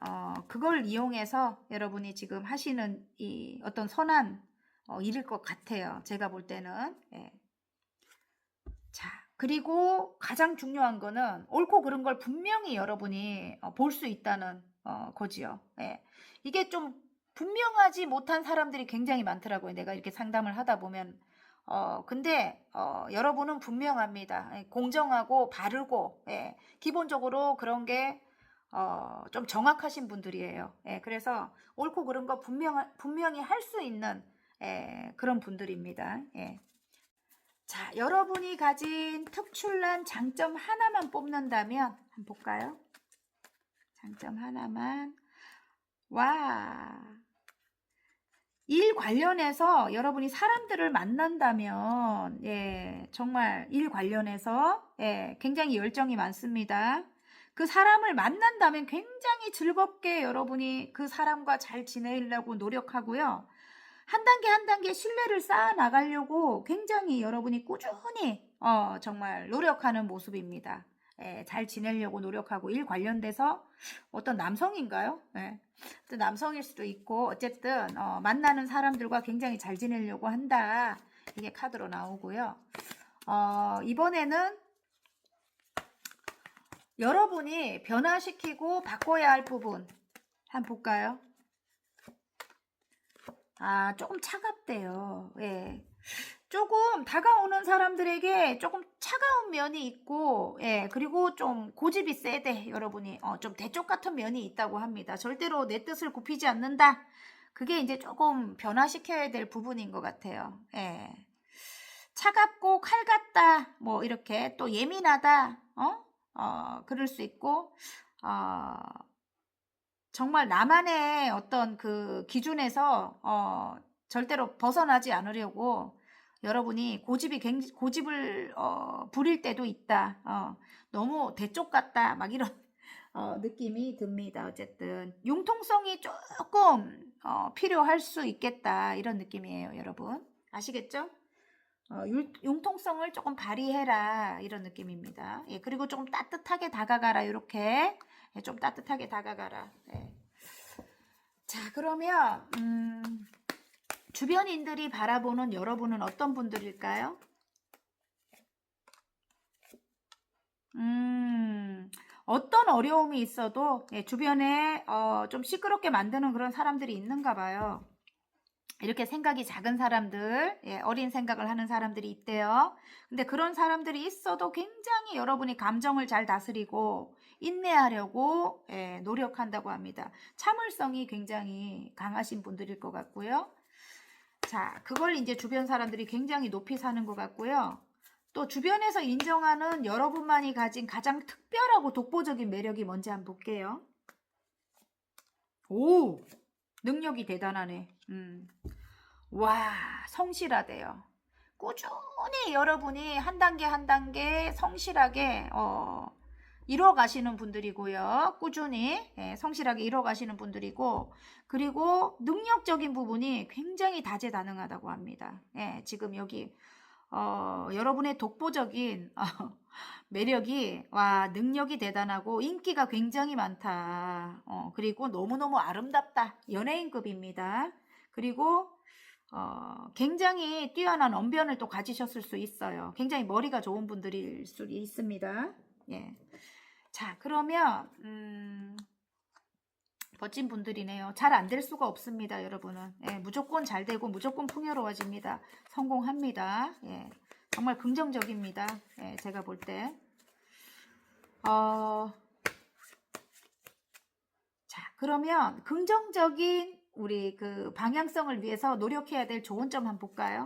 그걸 이용해서 여러분이 지금 하시는 이 어떤 선한 일일 것 같아요. 제가 볼 때는. 자, 그리고 가장 중요한 거는 옳고 그른 걸 분명히 여러분이 볼 수 있다는 거지요. 이게 좀 분명하지 못한 사람들이 굉장히 많더라고요. 내가 이렇게 상담을 하다 보면 근데 여러분은 분명합니다. 공정하고 바르고 기본적으로 그런 게 좀 정확하신 분들이에요. 그래서 옳고 그른 거 분명히 할 수 있는 그런 분들입니다. 자, 여러분이 가진 특출난 장점 하나만 뽑는다면 한번 볼까요? 장점 하나만. 와, 일 관련해서 여러분이 사람들을 만난다면 정말 일 관련해서 굉장히 열정이 많습니다. 그 사람을 만난다면 굉장히 즐겁게 여러분이 그 사람과 잘 지내려고 노력하고요. 한 단계 한 단계 신뢰를 쌓아 나가려고 굉장히 여러분이 꾸준히 정말 노력하는 모습입니다. 잘 지내려고 노력하고 일 관련돼서 어떤 남성인가요? 어떤 남성일 수도 있고 어쨌든 만나는 사람들과 굉장히 잘 지내려고 한다. 이게 카드로 나오고요. 이번에는 여러분이 변화시키고 바꿔야 할 부분 한번 볼까요? 조금 차갑대요. 조금 다가오는 사람들에게 조금 차가운 면이 있고, 그리고 좀 고집이 세대, 여러분이. 좀 대쪽 같은 면이 있다고 합니다. 절대로 내 뜻을 굽히지 않는다. 그게 이제 조금 변화시켜야 될 부분인 것 같아요. 차갑고 칼 같다, 뭐, 이렇게 또 예민하다, 그럴 수 있고, 정말 나만의 어떤 그 기준에서 절대로 벗어나지 않으려고 여러분이 고집을 부릴 때도 있다. 너무 대쪽 같다. 막 이런 느낌이 듭니다. 어쨌든 융통성이 조금 필요할 수 있겠다. 이런 느낌이에요, 여러분. 아시겠죠? 융통성을 조금 발휘해라. 이런 느낌입니다. 그리고 조금 따뜻하게 다가가라. 이렇게 좀 따뜻하게 다가가라. 자, 그러면 주변인들이 바라보는 여러분은 어떤 분들일까요? 어떤 어려움이 있어도 주변에 좀 시끄럽게 만드는 그런 사람들이 있는가 봐요. 이렇게 생각이 작은 사람들, 어린 생각을 하는 사람들이 있대요. 근데 그런 사람들이 있어도 굉장히 여러분이 감정을 잘 다스리고 인내하려고 노력한다고 합니다. 참을성이 굉장히 강하신 분들일 것 같고요. 자, 그걸 이제 주변 사람들이 굉장히 높이 사는 것 같고요. 또 주변에서 인정하는 여러분만이 가진 가장 특별하고 독보적인 매력이 뭔지 한번 볼게요. 오! 능력이 대단하네. 와, 성실하대요. 꾸준히 여러분이 한 단계 한 단계 성실하게 이뤄가시는 분들이고요. 꾸준히 성실하게 이뤄가시는 분들이고, 그리고 능력적인 부분이 굉장히 다재다능하다고 합니다. 지금 여기 여러분의 독보적인 매력이 능력이 대단하고 인기가 굉장히 많다. 그리고 너무너무 아름답다. 연예인급입니다. 그리고 굉장히 뛰어난 언변을 또 가지셨을 수 있어요. 굉장히 머리가 좋은 분들일 수 있습니다. 자, 그러면 멋진 분들이네요. 잘 안 될 수가 없습니다, 여러분은. 무조건 잘 되고 무조건 풍요로워집니다. 성공합니다. 정말 긍정적입니다. 제가 볼 때. 자, 그러면 긍정적인 우리 그 방향성을 위해서 노력해야 될 좋은 점 한번 볼까요?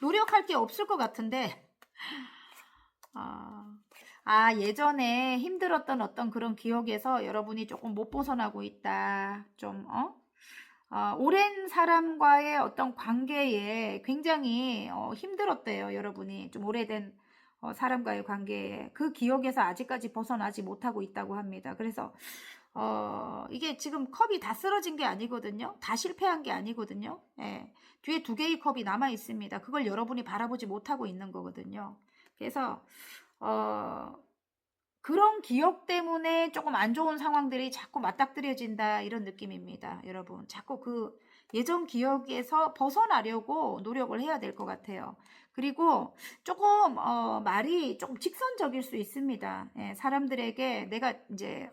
노력할 게 없을 것 같은데 예전에 힘들었던 어떤 그런 기억에서 여러분이 조금 못 벗어나고 있다. 좀 오랜 사람과의 어떤 관계에 굉장히 힘들었대요. 여러분이 좀 오래된 사람과의 관계에 그 기억에서 아직까지 벗어나지 못하고 있다고 합니다. 그래서 이게 지금 컵이 다 쓰러진 게 아니거든요. 다 실패한 게 아니거든요. 뒤에 2개의 컵이 남아 있습니다. 그걸 여러분이 바라보지 못하고 있는 거거든요. 그래서 그런 기억 때문에 조금 안 좋은 상황들이 자꾸 맞닥뜨려진다 이런 느낌입니다. 여러분 자꾸 그 예전 기억에서 벗어나려고 노력을 해야 될 것 같아요. 그리고 조금 말이 조금 직선적일 수 있습니다. 사람들에게 내가 이제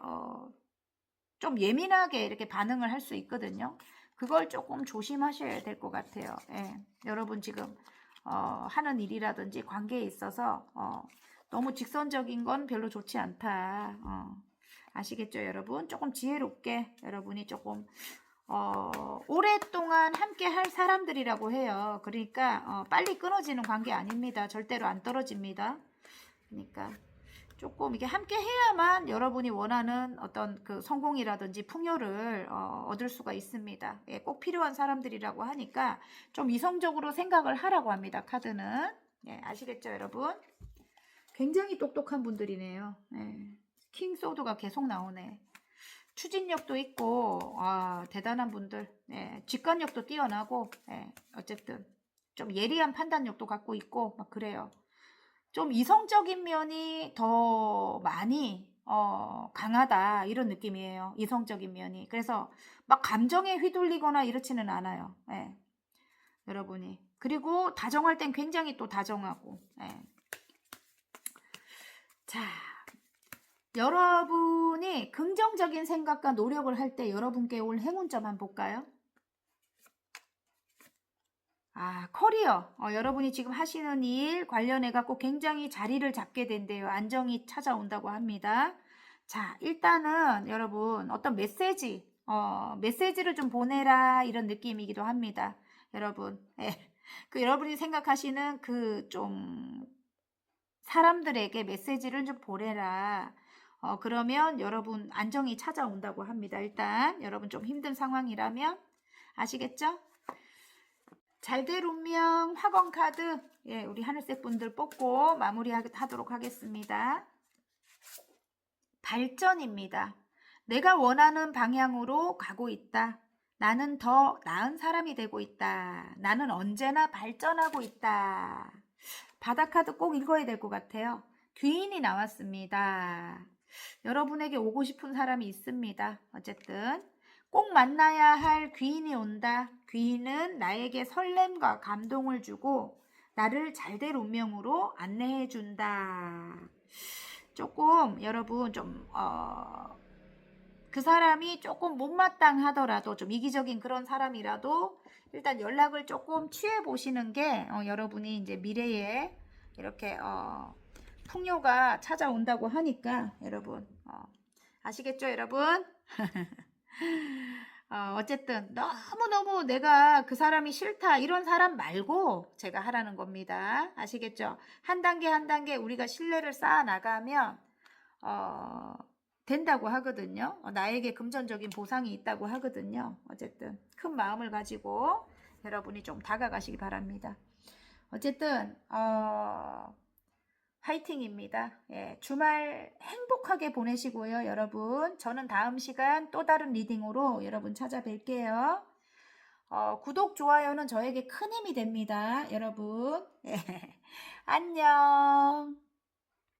좀 예민하게 이렇게 반응을 할 수 있거든요. 그걸 조금 조심하셔야 될 것 같아요. 여러분 지금 하는 일이라든지 관계에 있어서 너무 직선적인 건 별로 좋지 않다. 아시겠죠, 여러분? 조금 지혜롭게 여러분이 조금 오랫동안 함께 할 사람들이라고 해요. 그러니까 빨리 끊어지는 관계 아닙니다. 절대로 안 떨어집니다. 그러니까 조금 이게 함께 해야만 여러분이 원하는 어떤 그 성공이라든지 풍요를 얻을 수가 있습니다. 예, 꼭 필요한 사람들이라고 하니까 좀 이성적으로 생각을 하라고 합니다. 카드는. 예, 아시겠죠, 여러분? 굉장히 똑똑한 분들이네요. 예, 킹 소드가 계속 나오네. 추진력도 있고 대단한 분들. 예, 직관력도 뛰어나고 예, 어쨌든 좀 예리한 판단력도 갖고 있고 막 그래요. 좀 이성적인 면이 더 많이 강하다 이런 느낌이에요. 이성적인 면이. 그래서 막 감정에 휘둘리거나 이렇지는 않아요. 예, 여러분이. 그리고 다정할 땐 굉장히 또 다정하고. 예. 자, 여러분이 긍정적인 생각과 노력을 할 때 여러분께 올 행운점 한번 볼까요? 커리어. 여러분이 지금 하시는 일 관련해 갖고 굉장히 자리를 잡게 된대요. 안정이 찾아온다고 합니다. 자, 일단은 여러분 어떤 메시지를 좀 보내라 이런 느낌이기도 합니다. 여러분, 예. 그 여러분이 생각하시는 그 좀 사람들에게 메시지를 좀 보내라. 그러면 여러분 안정이 찾아온다고 합니다. 일단 여러분 좀 힘든 상황이라면 아시겠죠? 잘될 운명 학원 카드 예, 우리 하늘색 분들 뽑고 마무리하도록 하겠습니다. 발전입니다. 내가 원하는 방향으로 가고 있다. 나는 더 나은 사람이 되고 있다. 나는 언제나 발전하고 있다. 바다 카드 꼭 읽어야 될 것 같아요. 귀인이 나왔습니다. 여러분에게 오고 싶은 사람이 있습니다. 어쨌든 꼭 만나야 할 귀인이 온다. 귀인은 나에게 설렘과 감동을 주고 나를 잘될 운명으로 안내해 준다. 조금 여러분 좀 그 사람이 조금 못마땅하더라도 좀 이기적인 그런 사람이라도 일단 연락을 조금 취해 보시는 게 여러분이 이제 미래에 이렇게 풍요가 찾아온다고 하니까 여러분 아시겠죠, 여러분? 어쨌든 너무너무 내가 그 사람이 싫다 이런 사람 말고 제가 하라는 겁니다. 아시겠죠? 한 단계 한 단계 우리가 신뢰를 쌓아 나가면 된다고 하거든요. 나에게 금전적인 보상이 있다고 하거든요. 어쨌든 큰 마음을 가지고 여러분이 좀 다가가시기 바랍니다. 어쨌든 화이팅입니다. 예, 주말 행복하게 보내시고요, 여러분. 저는 다음 시간 또 다른 리딩으로 여러분 찾아뵐게요. 구독, 좋아요는 저에게 큰 힘이 됩니다, 여러분. 예, 안녕.